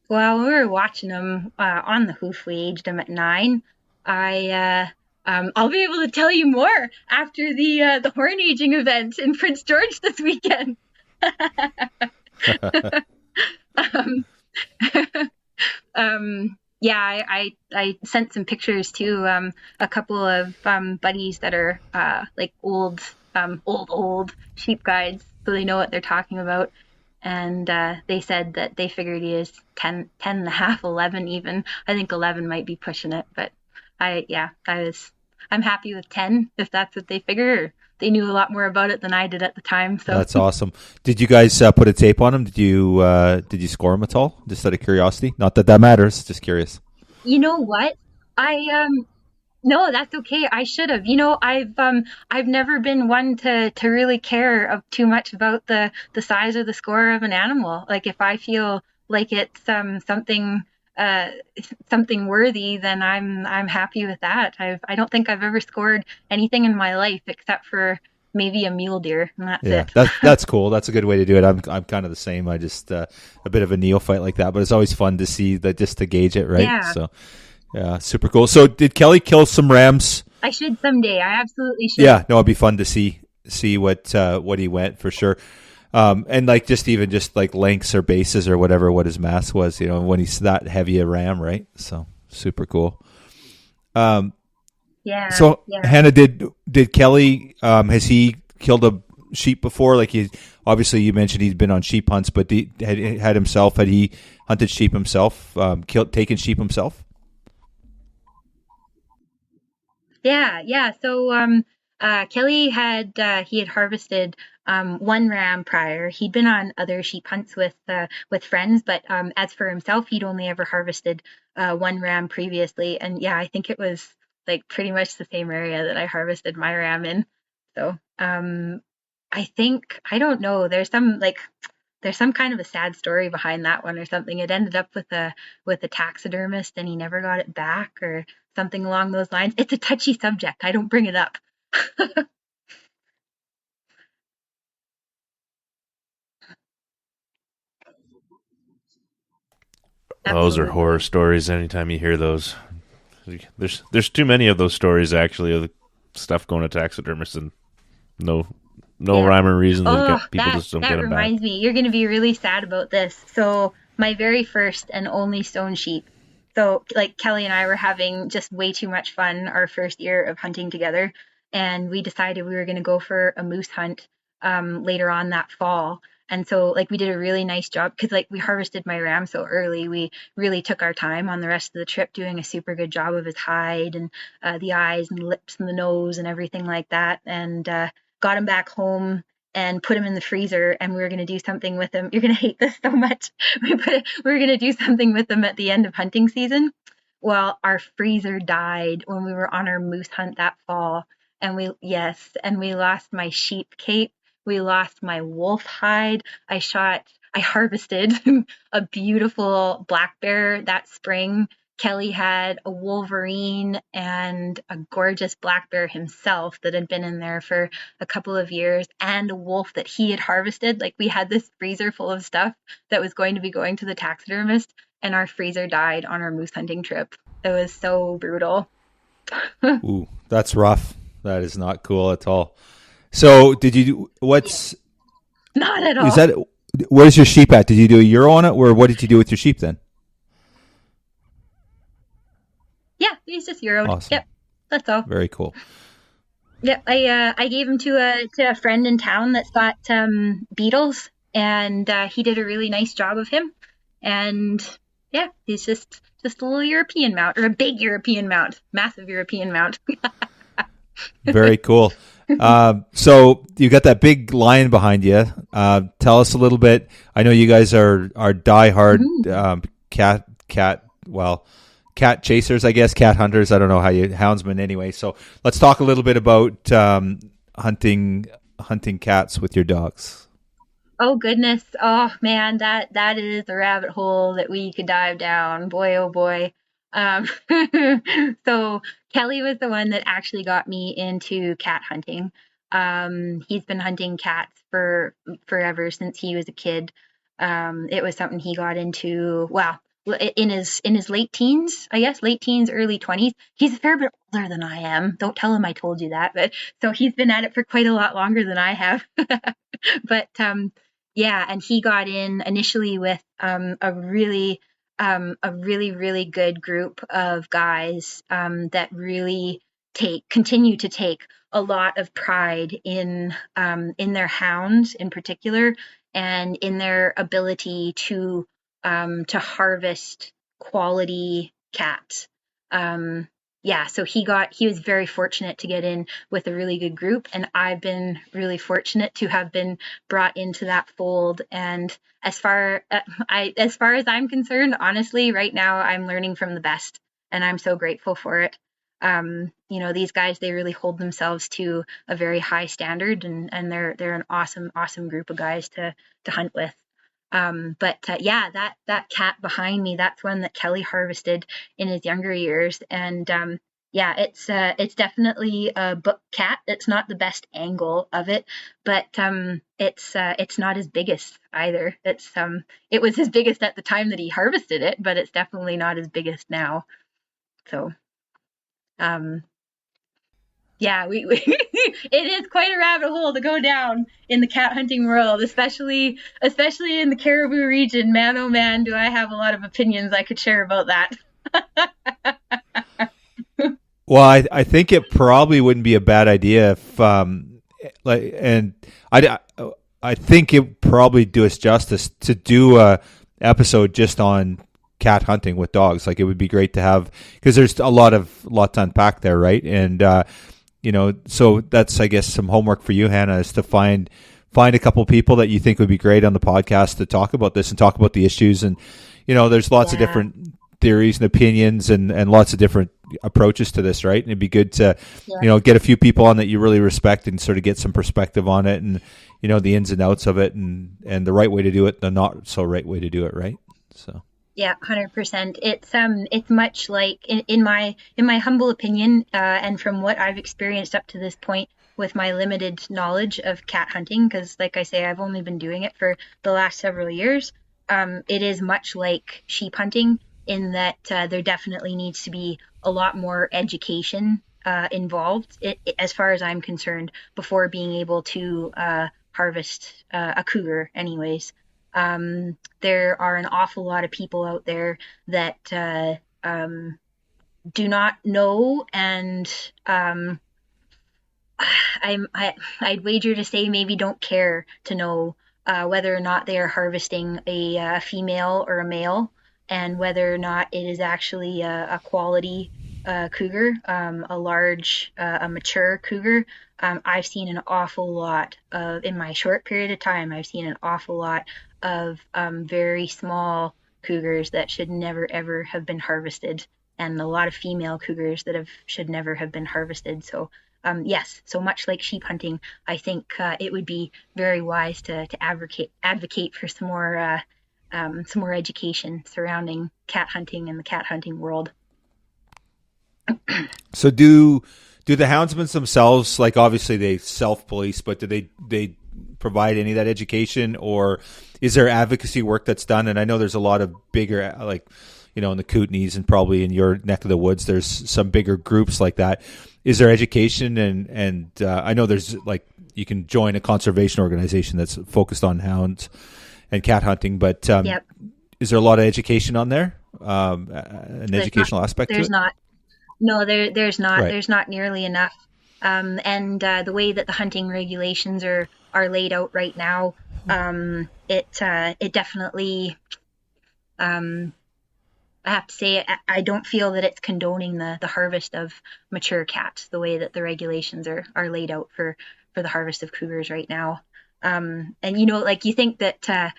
Well, when we were watching him on the hoof, we aged him at 9. I'll be able to tell you more after the horn aging event in Prince George this weekend. Yeah, I sent some pictures to a couple of buddies that are like old sheep guides, so they know what they're talking about. And they said that they figured he is 10 and a half, 11 even. I think 11 might be pushing it, but I'm happy with 10 if that's what they figure. They knew a lot more about it than I did at the time. So that's awesome. Did you guys put a tape on him? Did you score him at all? Just out of curiosity. Not that matters. Just curious. You know what? No, that's okay. I should have. I've never been one to really care too much about the size or the score of an animal. Like if I feel like it's something worthy, then I'm happy with that. I don't think I've ever scored anything in my life except for maybe a mule deer, and that's Yeah, it. that's cool. That's a good way to do it. I'm kind of the same. I just a bit of a neophyte like that, but it's always fun to see that, just to gauge it, right? Yeah, So yeah, super cool. So did Kelly kill some rams? I should someday. I absolutely should. Yeah, no, it'd be fun to see what he went for sure. And like even just like lengths or bases or whatever, what his mass was, when he's that heavy a ram, right? So super cool. Um, Yeah, so yeah. Hannah, did Kelly, has he killed a sheep before? Like, obviously you mentioned he's been on sheep hunts, but had he hunted sheep himself, taken sheep himself? Yeah, yeah. So Kelly had he had harvested one ram prior. He'd been on other sheep hunts with friends, but as for himself, he'd only ever harvested one ram previously. And yeah, I think it was like pretty much the same area that I harvested my ram in. So I think I don't know. There's some kind of a sad story behind that one or something. It ended up with a taxidermist and he never got it back or something along those lines. It's a touchy subject. I don't bring it up. Those are horror Absolutely. stories. Anytime you hear those, there's too many of those stories actually of the stuff going to taxidermists and no no Yeah. rhyme or reason. Oh, People just don't get that them back. reminds me. You're going to be really sad about this. So, my very first and only stone sheep. So, like Kelly and I were having just way too much fun our first year of hunting together, and we decided we were going to go for a moose hunt later on that fall. And so, like, we did a really nice job because, like, we harvested my ram so early. We really took our time on the rest of the trip, doing a super good job of his hide and the eyes and the lips and the nose and everything like that. And got him back home and put him in the freezer, and we were going to do something with him. You're going to hate this so much. We were going to do something with him at the end of hunting season. Well, our freezer died when we were on our moose hunt that fall, and we lost my sheep cape. We lost my wolf hide. I harvested a beautiful black bear that spring. Kelly had a wolverine and a gorgeous black bear himself that had been in there for a couple of years, and a wolf that he had harvested. Like, we had this freezer full of stuff that was going to be going to the taxidermist, and our freezer died on our moose hunting trip. It was so brutal. Ooh, that's rough. That is not cool at all. So Yeah, not at is all. that, where's your sheep at? Did you do a euro on it, or what did you do with your sheep then? Yeah, he's just euroed. Awesome. Yep, that's all. Very cool. Yep, I gave him to a friend in town that's got beetles, and he did a really nice job of him. And yeah, he's just a little European mount, or a big European mount, massive European mount. Very cool. So you got that big lion behind you. Tell us a little bit. I know you guys are diehard Mhm. cat chasers, I guess, cat hunters. I don't know how you houndsmen anyway. So let's talk a little bit about hunting cats with your dogs. Oh goodness. Oh man, that is a rabbit hole that we could dive down. Boy, oh boy. Um, so Kelly was the one that actually got me into cat hunting. He's been hunting cats for forever since he was a kid. It was something he got into, well, in his late teens, I guess, late teens, early 20s. He's a fair bit older than I am. Don't tell him I told you that, but so he's been at it for quite a lot longer than I have. But yeah, and he got in initially with a really really good group of guys that really continue to take a lot of pride in their hounds in particular, and in their ability to harvest quality cats. Yeah, so he was very fortunate to get in with a really good group, and I've been really fortunate to have been brought into that fold. And as far as I'm concerned, honestly, right now I'm learning from the best, and I'm so grateful for it. These guys, they really hold themselves to a very high standard, and they're an awesome group of guys to hunt with. But yeah, that cat behind me, that's one that Kelly harvested in his younger years, and yeah, it's definitely a book cat. It's not the best angle of it, but it's not his biggest either. It was his biggest at the time that he harvested it, but it's definitely not his biggest now. So um yeah, we it is quite a rabbit hole to go down in the cat hunting world, especially in the caribou region. Man, oh man, do I have a lot of opinions I could share about that. Well, I think it probably wouldn't be a bad idea if like, and I think it probably do us justice to do a episode just on cat hunting with dogs. Like, it would be great to have, because there's a lot to unpack there, right? And so that's, I guess, some homework for you, Hannah, is to find a couple people that you think would be great on the podcast to talk about this and talk about the issues. And there's lots of Yeah, different theories and opinions and lots of different approaches to this, right? And it'd be good to yeah. get a few people on that you really respect and sort of get some perspective on it, and the ins and outs of it, and the right way to do it, the not so right way to do it, right? So Yeah, 100%. It's much like in my humble opinion, and from what I've experienced up to this point with my limited knowledge of cat hunting, because like I say, I've only been doing it for the last several years. It is much like sheep hunting in that there definitely needs to be a lot more education involved, as far as I'm concerned, before being able to harvest a cougar, anyways. There are an awful lot of people out there that do not know, and I'd wager to say maybe don't care to know whether or not they are harvesting a female or a male, and whether or not it is actually a quality cougar, a large, a mature cougar. I've seen an awful lot of, in my short period of time, I've seen an awful lot of very small cougars that should never ever have been harvested, and a lot of female cougars that should never have been harvested. So yes, so much like sheep hunting, I think it would be very wise to advocate for some more education surrounding cat hunting and the cat hunting world. so do the houndsmen themselves, like, obviously they self police, but do they provide any of that education, or is there advocacy work that's done? And I know there's a lot of bigger, like, in the Kootenays and probably in your neck of the woods, there's some bigger groups like that. Is there education? And I know there's, like, you can join a conservation organization that's focused on hounds and cat hunting, but Yep, is there a lot of education on there? An there's not. educational aspect to There's it? not. No, there's not. Right. There's not nearly enough. And the way that the hunting regulations are laid out right now, it definitely. Um, I have to say, I don't feel that it's condoning the harvest of mature cats the way that the regulations are laid out for the harvest of cougars right now. And like, you think that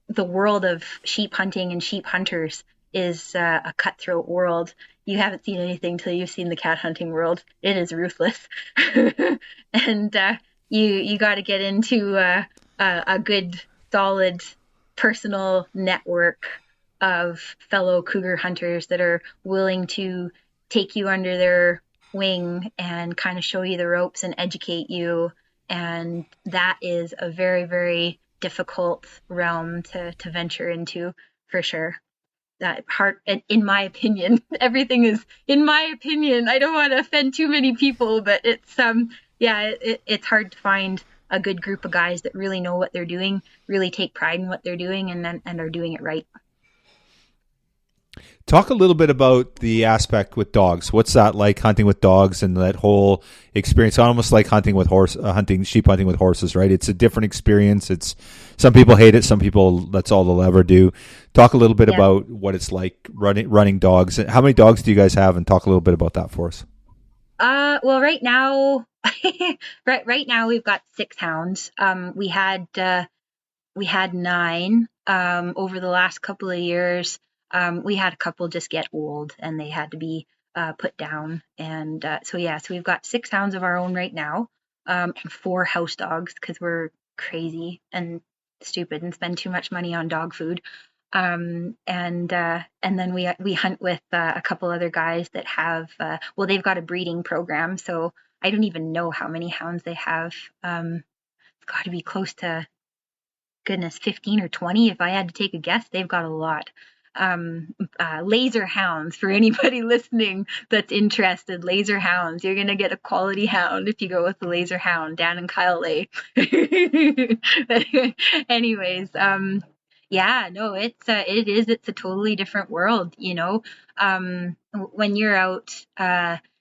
the world of sheep hunting and sheep hunters is a cutthroat world. You haven't seen anything till you've seen the cat hunting world. It is ruthless, and you got to get into a good, solid personal network of fellow cougar hunters that are willing to take you under their wing and kind of show you the ropes and educate you. And that is a very, very difficult realm to venture into, for sure. That hard, in my opinion. Everything is in my opinion. I don't want to offend too many people, but it's hard to find a good group of guys that really know what they're doing, really take pride in what they're doing, and are doing it right. Talk a little bit about the aspect with dogs. What's that like, hunting with dogs, and that whole experience? Almost like hunting with sheep hunting with horses, right? It's a different experience. It's, some people hate it, some people, that's all they'll ever do. Talk a little bit Yeah. about what it's like running dogs. How many dogs do you guys have? And talk a little bit about that for us. Well, right now, right now we've got 6 hounds. We had 9 over the last couple of years. We had a couple just get old and they had to be put down. And so we've got 6 hounds of our own right now, and 4 house dogs because we're crazy and stupid and spend too much money on dog food. And then we hunt with a couple other guys that have well, they've got a breeding program, so I don't even know how many hounds they have. It's got to be close to, goodness, 15 or 20 if I had to take a guess. They've got a lot. Laser hounds, for anybody listening that's interested. Laser hounds, you're gonna get a quality hound if you go with the laser hound. Dan and Kyle Lay. Anyways, yeah, no, it's a totally different world, you know. When you're out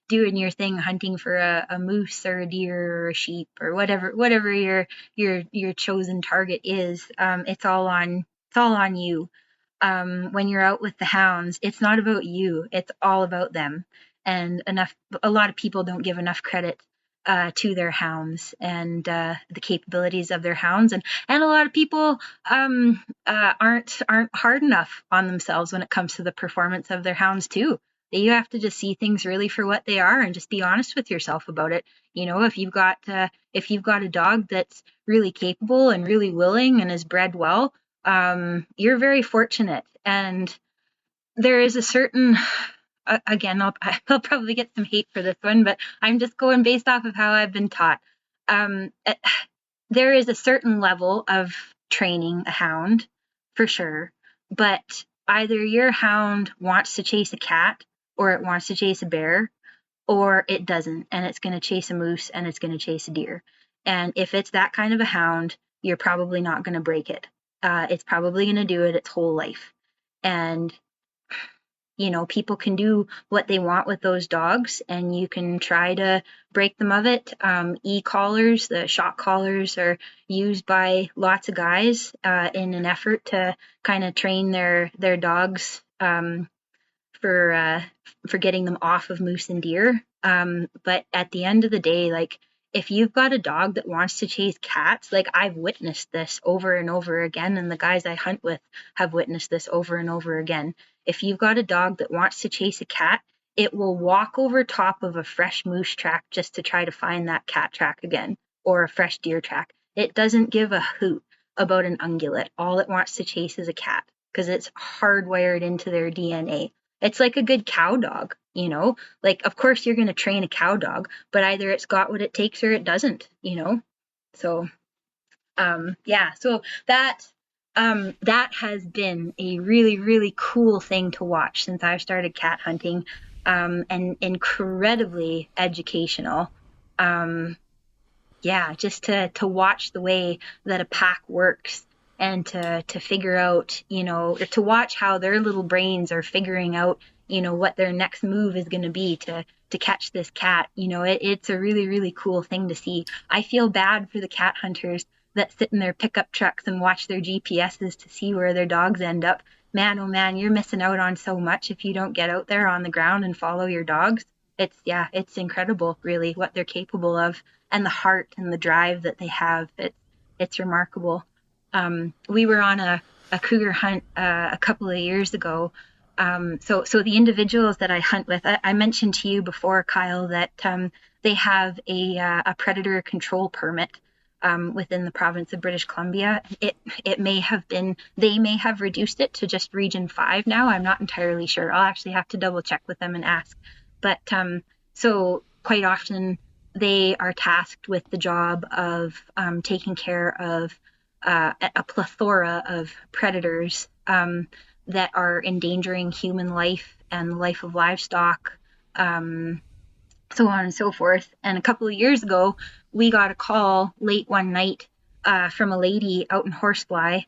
doing your thing, hunting for a moose or a deer or a sheep or whatever your chosen target is, it's all on you. When you're out with the hounds, it's not about you, it's all about them. And a lot of people don't give enough credit to their hounds and the capabilities of their hounds, and a lot of people aren't hard enough on themselves when it comes to the performance of their hounds too. You have to just see things really for what they are and just be honest with yourself about it. You know, if you've got a dog that's really capable and really willing and is bred well, you're very fortunate. And there is a certain, again, I'll probably get some hate for this one, but I'm just going based off of how I've been taught. There is a certain level of training a hound, for sure, but either your hound wants to chase a cat or it wants to chase a bear, or it doesn't, and it's going to chase a moose and it's going to chase a deer. And if it's that kind of a hound, you're probably not going to break it. It's probably going to do it its whole life. And you know, people can do what they want with those dogs, and you can try to break them of it. E-collars, the shock collars, are used by lots of guys in an effort to kind of train their dogs for getting them off of moose and deer. But at the end of the day, like, if you've got a dog that wants to chase cats, like, I've witnessed this over and over again, and the guys I hunt with have witnessed this over and over again. If you've got a dog that wants to chase a cat, it will walk over top of a fresh moose track just to try to find that cat track again, or a fresh deer track. It doesn't give a hoot about an ungulate. All it wants to chase is a cat because it's hardwired into their DNA. It's like a good cow dog, you know? Like, of course you're going to train a cow dog, but either it's got what it takes or it doesn't, you know? So, yeah, so that has been a really, really cool thing to watch since I've started cat hunting, and incredibly educational. Yeah, just to watch the way that a pack works, and to figure out, you know, to watch how their little brains are figuring out, you know, what their next move is going to be to catch this cat. You know, it's a really, really cool thing to see. I feel bad for the cat hunters that sit in their pickup trucks and watch their GPSs to see where their dogs end up. Man, oh man, you're missing out on so much if you don't get out there on the ground and follow your dogs. It's incredible, really, what they're capable of, and the heart and the drive that they have. It's remarkable. We were on a cougar hunt a couple of years ago. So the individuals that I hunt with, I mentioned to you before, Kyle, that they have a predator control permit within the province of British Columbia. It may have been, they may have reduced it to just Region 5 now. I'm not entirely sure. I'll actually have to double check with them and ask. But so quite often they are tasked with the job of taking care of a plethora of predators that are endangering human life and the life of livestock, so on and so forth. And a couple of years ago, we got a call late one night from a lady out in Horsefly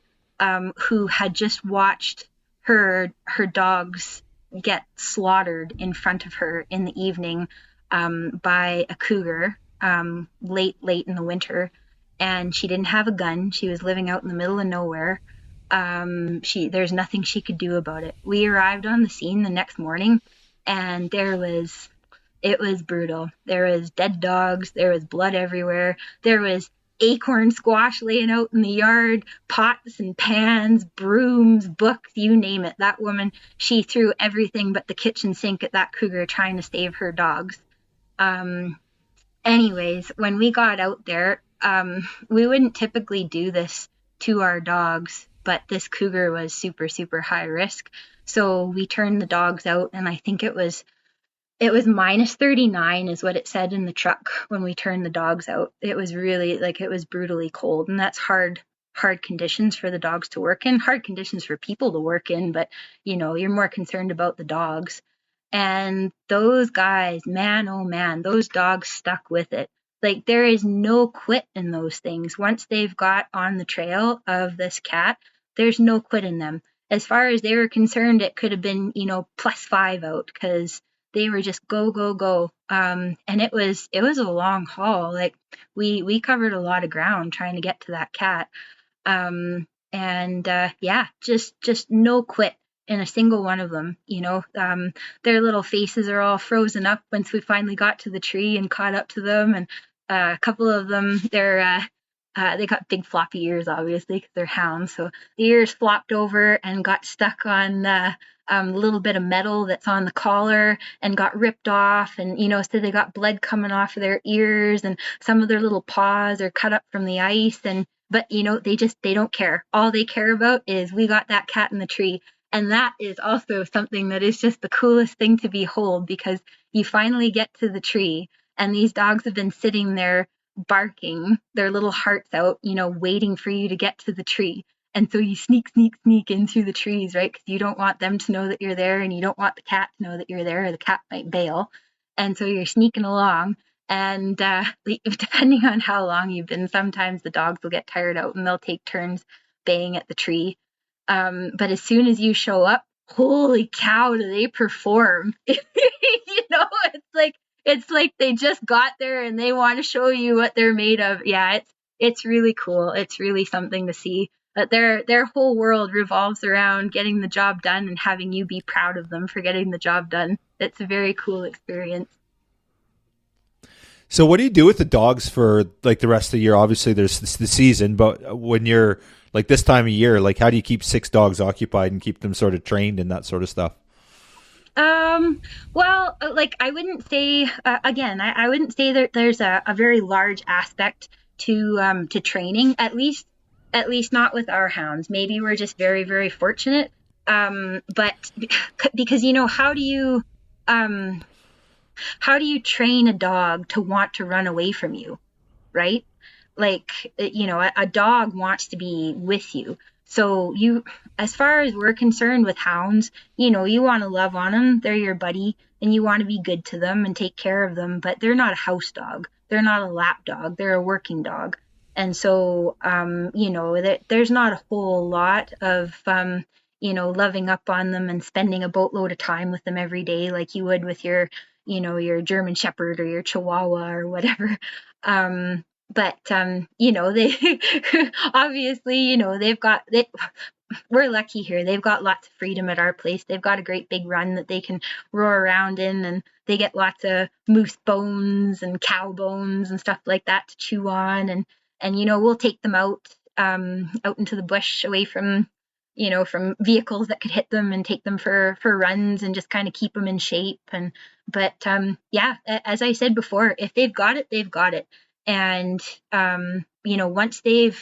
who had just watched her dogs get slaughtered in front of her in the evening by a cougar late in the winter. And she didn't have a gun. She was living out in the middle of nowhere. There's nothing she could do about it. We arrived on the scene the next morning, and it was brutal. There was dead dogs. There was blood everywhere. There was acorn squash laying out in the yard, pots and pans, brooms, books, you name it. That woman, she threw everything but the kitchen sink at that cougar trying to save her dogs. Anyways, when we got out there, we wouldn't typically do this to our dogs, but this cougar was super, super high risk. So we turned the dogs out, and I think it was minus 39 is what it said in the truck when we turned the dogs out. It was really like it was brutally cold, and that's hard conditions for the dogs to work in, hard conditions for people to work in, but you're more concerned about the dogs. And those guys, man, oh man, those dogs stuck with it. Like there is no quit in those things. Once they've got on the trail of this cat, there's no quit in them. As far as they were concerned, it could have been, +5 out because they were just go, go, go. And it was a long haul. Like we covered a lot of ground trying to get to that cat. And yeah, just no quit in a single one of them. Their little faces are all frozen up once we finally got to the tree and caught up to them. And a couple of them, they got big floppy ears, obviously, because they're hounds. So the ears flopped over and got stuck on a little bit of metal that's on the collar and got ripped off. And, so they got blood coming off of their ears, and some of their little paws are cut up from the ice. But, they don't care. All they care about is we got that cat in the tree. And that is also something that is just the coolest thing to behold, because you finally get to the tree and these dogs have been sitting there barking their little hearts out, waiting for you to get to the tree. And so you sneak in through the trees, right? Because you don't want them to know that you're there, and you don't want the cat to know that you're there, or the cat might bail. And so you're sneaking along. And depending on how long you've been, sometimes the dogs will get tired out and they'll take turns baying at the tree. But as soon as you show up, holy cow, do they perform? It's like they just got there and they want to show you what they're made of. Yeah, it's really cool. It's really something to see. But their whole world revolves around getting the job done and having you be proud of them for getting the job done. It's a very cool experience. So what do you do with the dogs for like the rest of the year? Obviously there's the season, but when you're like this time of year, like how do you keep 6 dogs occupied and keep them sort of trained and that sort of stuff? Well, like I wouldn't say, again, I wouldn't say that there's a very large aspect to training, at least not with our hounds. Maybe we're just very, very fortunate. But because, how do you train a dog to want to run away from you, right? Like, a dog wants to be with you. So as far as we're concerned with hounds, you want to love on them. They're your buddy, and you want to be good to them and take care of them, but they're not a house dog. They're not a lap dog. They're a working dog. And so, there's not a whole lot of, loving up on them and spending a boatload of time with them every day like you would with your German Shepherd or your Chihuahua or whatever. But they obviously, we're lucky here. They've got lots of freedom at our place. They've got a great big run that they can roar around in, and they get lots of moose bones and cow bones and stuff like that to chew on. And we'll take them out into the bush away from vehicles that could hit them, and take them for runs and just kind of keep them in shape. But yeah, as I said before, if they've got it, they've got it. And once they've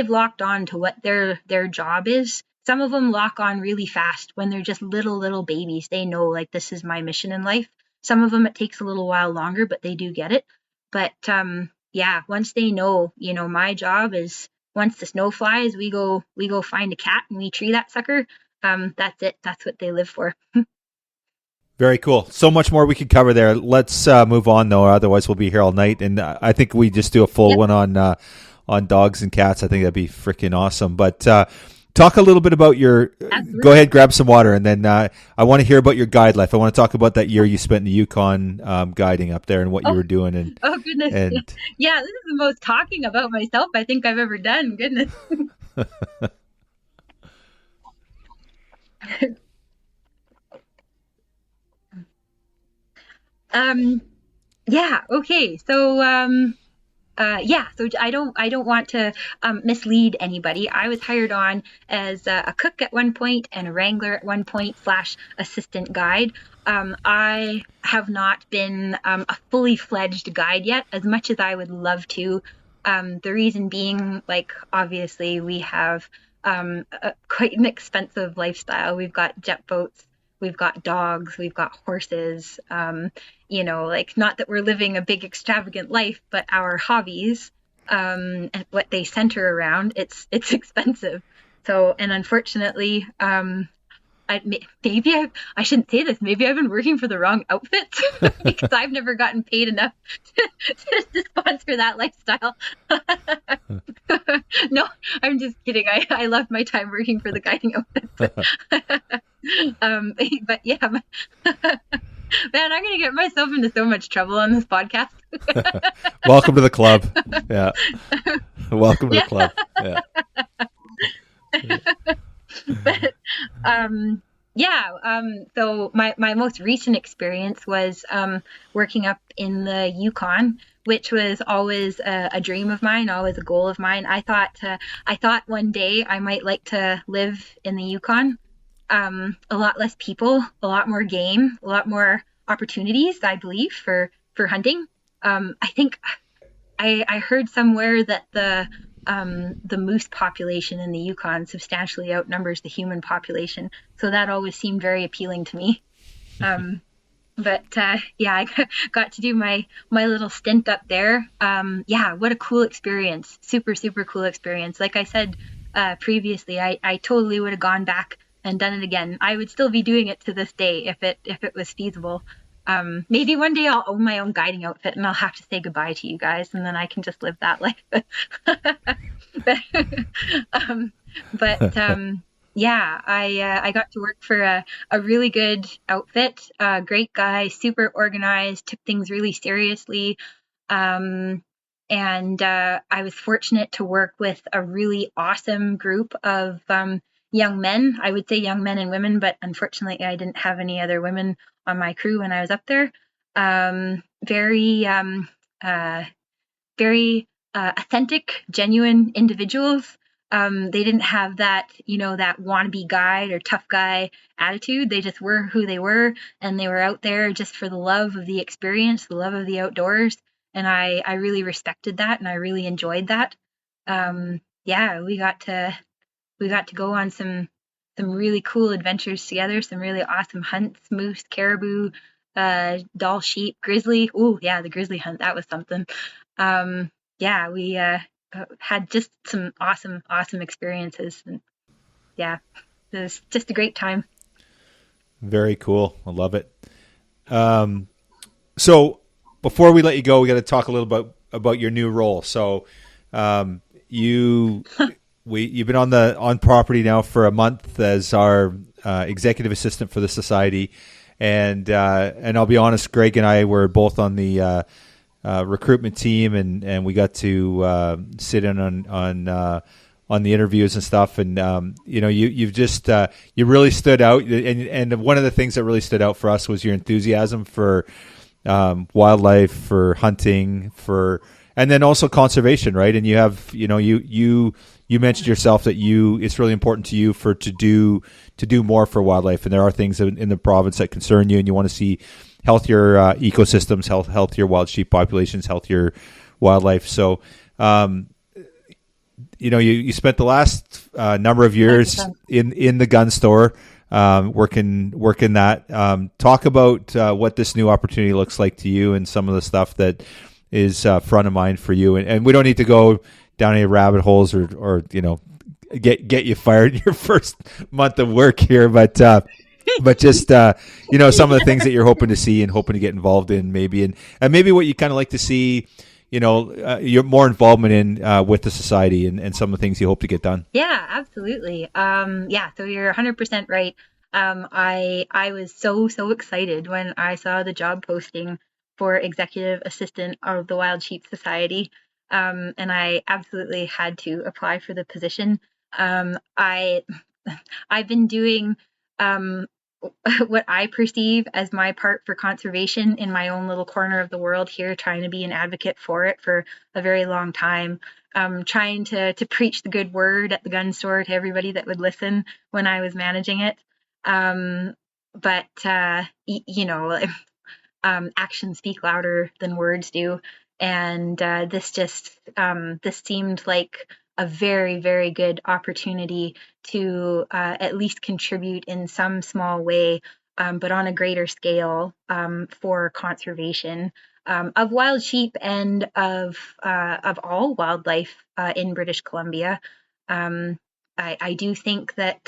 locked on to what their job is, some of them lock on really fast when they're just little babies. They know, like, this is my mission in life. Some of them it takes a little while longer, but they do get it. But yeah, once they know, my job is, once the snow flies, we go find a cat and we tree that sucker. That's it. That's what they live for. Very cool. So much more we could cover there. Let's move on though, otherwise we'll be here all night. And I think we just do a full one on dogs and cats. I think that'd be freaking awesome. But talk a little bit about your. Absolutely. Go ahead, grab some water, and then I want to hear about your guide life. I want to talk about that year you spent in the Yukon guiding up there and what you were doing. And oh goodness, yeah, this is the most talking about myself I think I've ever done. Goodness. Yeah, okay. So so I don't want to mislead anybody. I was hired on as a cook at one point and a wrangler at one point / assistant guide. I have not been a fully fledged guide yet, as much as I would love to. The reason being, like, obviously we have quite an expensive lifestyle. We've got jet boats, we've got dogs, we've got horses. Like, not that we're living a big extravagant life, but our hobbies, and what they center around, it's expensive. So, and unfortunately, I shouldn't say this. Maybe I've been working for the wrong outfit because I've never gotten paid enough to sponsor that lifestyle. No, I'm just kidding. I love my time working for the guiding outfits. But yeah, man, I'm gonna get myself into so much trouble on this podcast. Welcome to the club. Yeah. Welcome to the club. Yeah. But so my most recent experience was working up in the Yukon, which was always a dream of mine, always a goal of mine. I thought one day I might like to live in the Yukon. A lot less people, a lot more game, a lot more opportunities, I believe, for hunting. I think I heard somewhere that the moose population in the Yukon substantially outnumbers the human population, so that always seemed very appealing to me. But yeah, I got to do my little stint up there. Yeah, what a cool experience! Super super cool experience. Like I said previously, I totally would have gone back and done it again. I would still be doing it to this day if it was feasible. Maybe one day I'll own my own guiding outfit and I'll have to say goodbye to you guys, and then I can just live that life. But yeah, I got to work for a really good outfit, great guy, super organized, took things really seriously. Um, and I was fortunate to work with a really awesome group of young men. I would say young men and women, but unfortunately, I didn't have any other women on my crew when I was up there. Very, very authentic, genuine individuals. They didn't have that wannabe guide or tough guy attitude. They just were who they were, and they were out there just for the love of the experience, the love of the outdoors. And I really respected that, and I really enjoyed that. Yeah, we got to go on some really cool adventures together, some really awesome hunts, moose, caribou, Dall sheep, grizzly. Oh yeah, the grizzly hunt, that was something. Yeah, we had just some awesome experiences, and yeah, it was just a great time. Very cool. I love it. So before we let you go, we got to talk a little about your new role. So you've been on property now for a month as our executive assistant for the society, and I'll be honest, Greg and I were both on the recruitment team, and we got to sit in on the interviews and stuff. And you've just you really stood out, and one of the things that really stood out for us was your enthusiasm for wildlife, for hunting, and then also conservation, right? And you have you mentioned yourself that it's really important to you to do more for wildlife, and there are things in the province that concern you, and you want to see healthier ecosystems, healthier wild sheep populations, healthier wildlife. So, you spent the last number of years in the gun store, working that. Talk about what this new opportunity looks like to you, and some of the stuff that is front of mind for you. And we don't need to go down any rabbit holes or get you fired in your first month of work here, but just some of the things that you're hoping to see and hoping to get involved in, maybe, and maybe what you kind of like to see, your more involvement in with the society, and some of the things you hope to get done. Yeah, absolutely. Yeah, so you're 100% right. I was so excited when I saw the job posting for executive assistant of the Wild Sheep Society, and I absolutely had to apply for the position. I've been doing what I perceive as my part for conservation in my own little corner of the world here, trying to be an advocate for it for a very long time. Trying to preach the good word at the gun store to everybody that would listen when I was managing it. But actions speak louder than words do, and this seemed like a very, very good opportunity to at least contribute in some small way, but on a greater scale, for conservation of wild sheep and of all wildlife in British Columbia. I do think that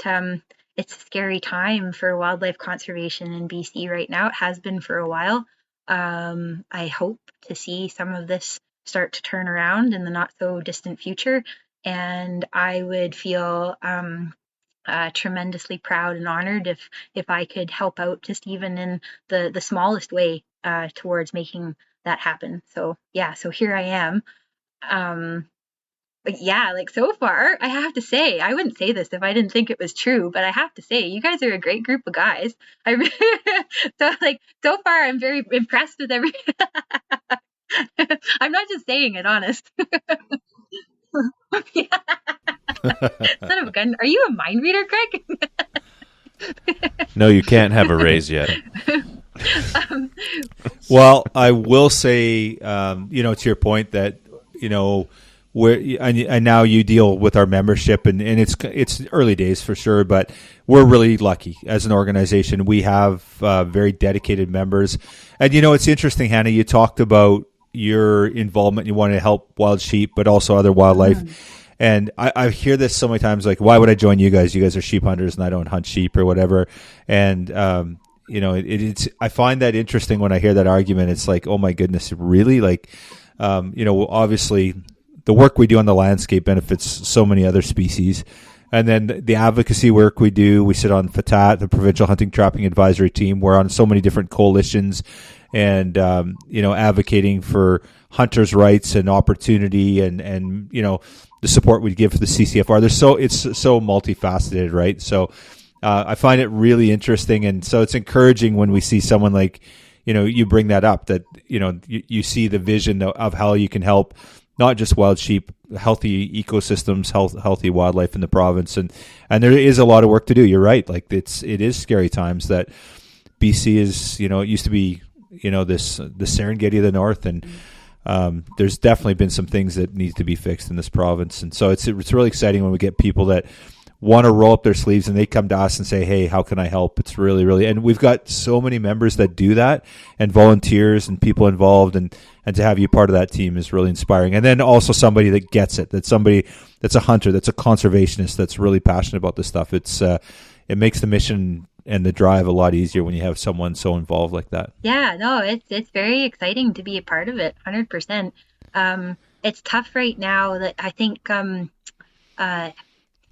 it's a scary time for wildlife conservation in BC right now. It has been for a while. I hope to see some of this start to turn around in the not so distant future, and I would feel tremendously proud and honored if I could help out just even in the smallest way towards making that happen. So yeah, so here I am. But yeah, like so far, I have to say, I wouldn't say this if I didn't think it was true, but I have to say, you guys are a great group of guys. So far, I'm very impressed with every. I'm not just saying it, honest. Yeah. Son of a gun, are you a mind reader, Greg? No, you can't have a raise yet. Well, I will say, to your point that, where and now you deal with our membership, and it's early days for sure, but we're really lucky as an organization. We have very dedicated members, and it's interesting, Hannah. You talked about your involvement. You want to help wild sheep, but also other wildlife. And I hear this so many times, like, why would I join you guys? You guys are sheep hunters, and I don't hunt sheep or whatever. And it's I find that interesting when I hear that argument. It's like, oh my goodness, really? Like, obviously the work we do on the landscape benefits so many other species. And then the advocacy work we do, we sit on FATAT, the Provincial Hunting Trapping Advisory Team. We're on so many different coalitions and, advocating for hunters' rights and opportunity and the support we give for the CCFR. It's so multifaceted, right? So I find it really interesting. And so it's encouraging when we see someone like, you bring that up, that, you see the vision of how you can help not just wild sheep, healthy ecosystems, healthy wildlife in the province. And there is a lot of work to do. You're right. Like it is scary times that BC is, it used to be, the Serengeti of the North. And there's definitely been some things that need to be fixed in this province. And so it's really exciting when we get people that want to roll up their sleeves and they come to us and say, hey, how can I help? It's really, really, and we've got so many members that do that, and volunteers and people involved, and to have you part of that team is really inspiring. And then also somebody that gets it, that's somebody that's a hunter, that's a conservationist, that's really passionate about this stuff. It makes the mission and the drive a lot easier when you have someone so involved like that. Yeah, no, it's very exciting to be a part of it, 100%. It's tough right now that I think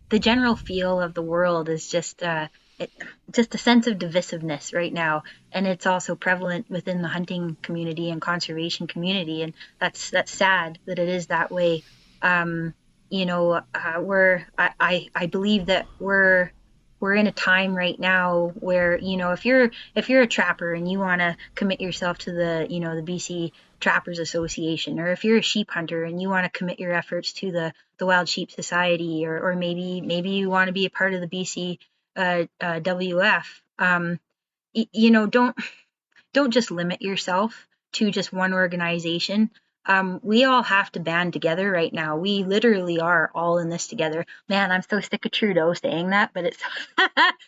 the general feel of the world is just a sense of divisiveness right now, and it's also prevalent within the hunting community and conservation community, and that's sad that it is that way. I believe that we're in a time right now where, if you're a trapper and you want to commit yourself to the BC Trappers Association, or if you're a sheep hunter and you want to commit your efforts to the Wild Sheep Society, or maybe you want to be a part of the BC WF, don't just limit yourself to just one organization. We all have to band together right now. We literally are all in this together. Man, I'm so sick of Trudeau saying that, but it's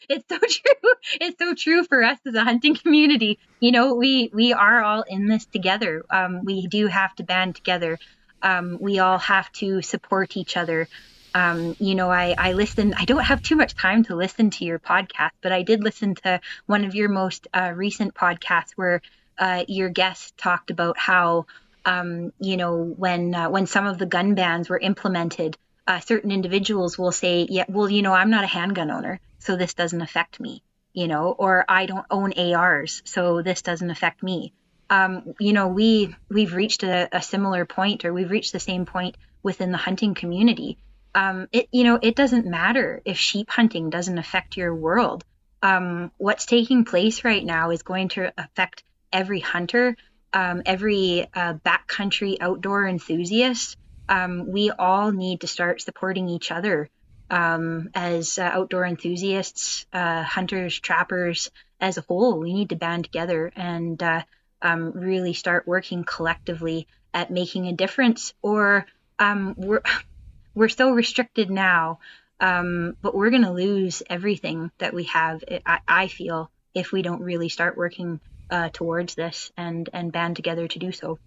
it's so true. It's so true for us as a hunting community. We are all in this together. We do have to band together. We all have to support each other. I listen. I don't have too much time to listen to your podcast, but I did listen to one of your most recent podcasts where your guest talked about how when some of the gun bans were implemented, certain individuals will say, yeah, well, I'm not a handgun owner, so this doesn't affect me, or I don't own ARs, so this doesn't affect me. We've reached a similar point, or we've reached the same point within the hunting community. It doesn't matter if sheep hunting doesn't affect your world. What's taking place right now is going to affect every hunter, every backcountry outdoor enthusiast. We all need to start supporting each other as outdoor enthusiasts, hunters, trappers as a whole. We need to band together and really start working collectively at making a difference, or we're so restricted now, but we're going to lose everything that we have, I feel, if we don't really start working towards this and band together to do so.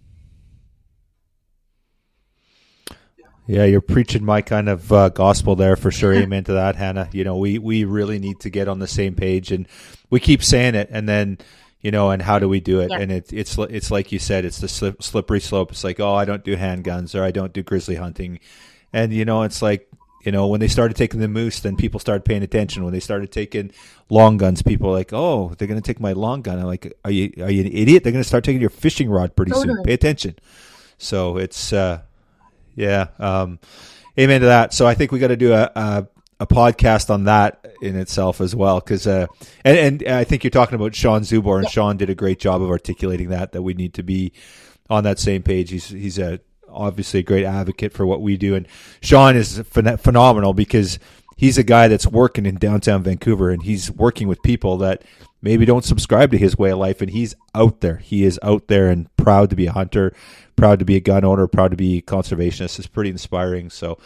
Yeah, you're preaching my kind of gospel there for sure. Amen to that, Hannah. We really need to get on the same page, and we keep saying it, and then and how do we do it? Yep. And it's like you said, it's the slippery slope. It's like, oh, I don't do handguns, or I don't do grizzly hunting, and it's like when they started taking the moose, then people started paying attention. When they started taking long guns, people were like, oh, they're going to take my long gun. I'm like, are you an idiot? They're going to start taking your fishing rod pretty soon. Pay attention. So it's. Yeah. Amen to that. So I think we got to do a podcast on that in itself as well. Cause, and I think you're talking about Sean Zubor, and Yeah. Sean did a great job of articulating that we need to be on that same page. He's obviously a great advocate for what we do. And Sean is phenomenal because he's a guy that's working in downtown Vancouver, and he's working with people that maybe don't subscribe to his way of life, and he's out there. He is out there and proud to be a hunter, proud to be a gun owner, proud to be a conservationist. It's pretty inspiring. So,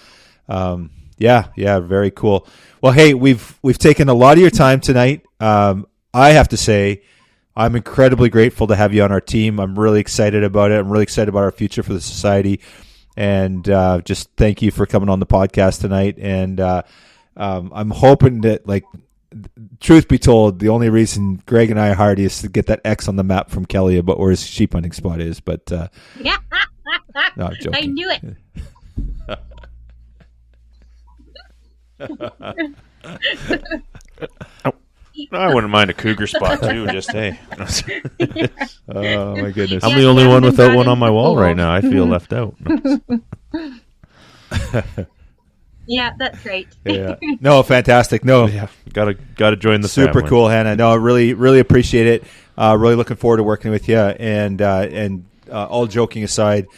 yeah, very cool. Well, hey, we've taken a lot of your time tonight. I have to say, I'm incredibly grateful to have you on our team. I'm really excited about it. I'm really excited about our future for the society, and just thank you for coming on the podcast tonight. And I'm hoping that, like, truth be told, the only reason Greg and I hired you is to get that X on the map from Kelly about where his sheep hunting spot is. But Yeah. no, I'm joking. I knew it. I wouldn't mind a cougar spot too. Just hey, Oh my goodness. I'm Yeah, the only yeah, one I'm without brought one on in my for wall photos. right now. I feel left out. Yeah, that's right. Yeah. No, fantastic. No, Yeah, gotta join the super family. cool, Hannah. No, I really appreciate it. Really looking forward to working with you. And all joking aside,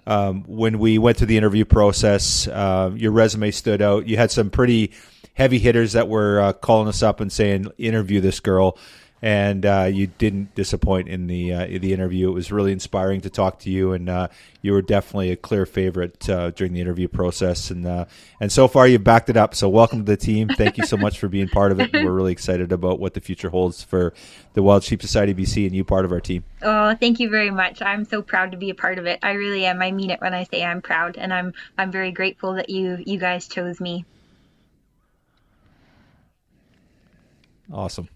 when we went through the interview process, your resume stood out. You had some pretty heavy hitters that were calling us up and saying, interview this girl. And you didn't disappoint in the interview. It was really inspiring to talk to you, and you were definitely a clear favorite during the interview process. And so far, you've backed it up. So welcome to the team. Thank you so much for being part of it. And we're really excited about what the future holds for the Wild Sheep Society BC and you part of our team. Oh, thank you very much. I'm so proud to be a part of it. I really am. I mean it when I say I'm proud, and I'm very grateful that you guys chose me. Awesome.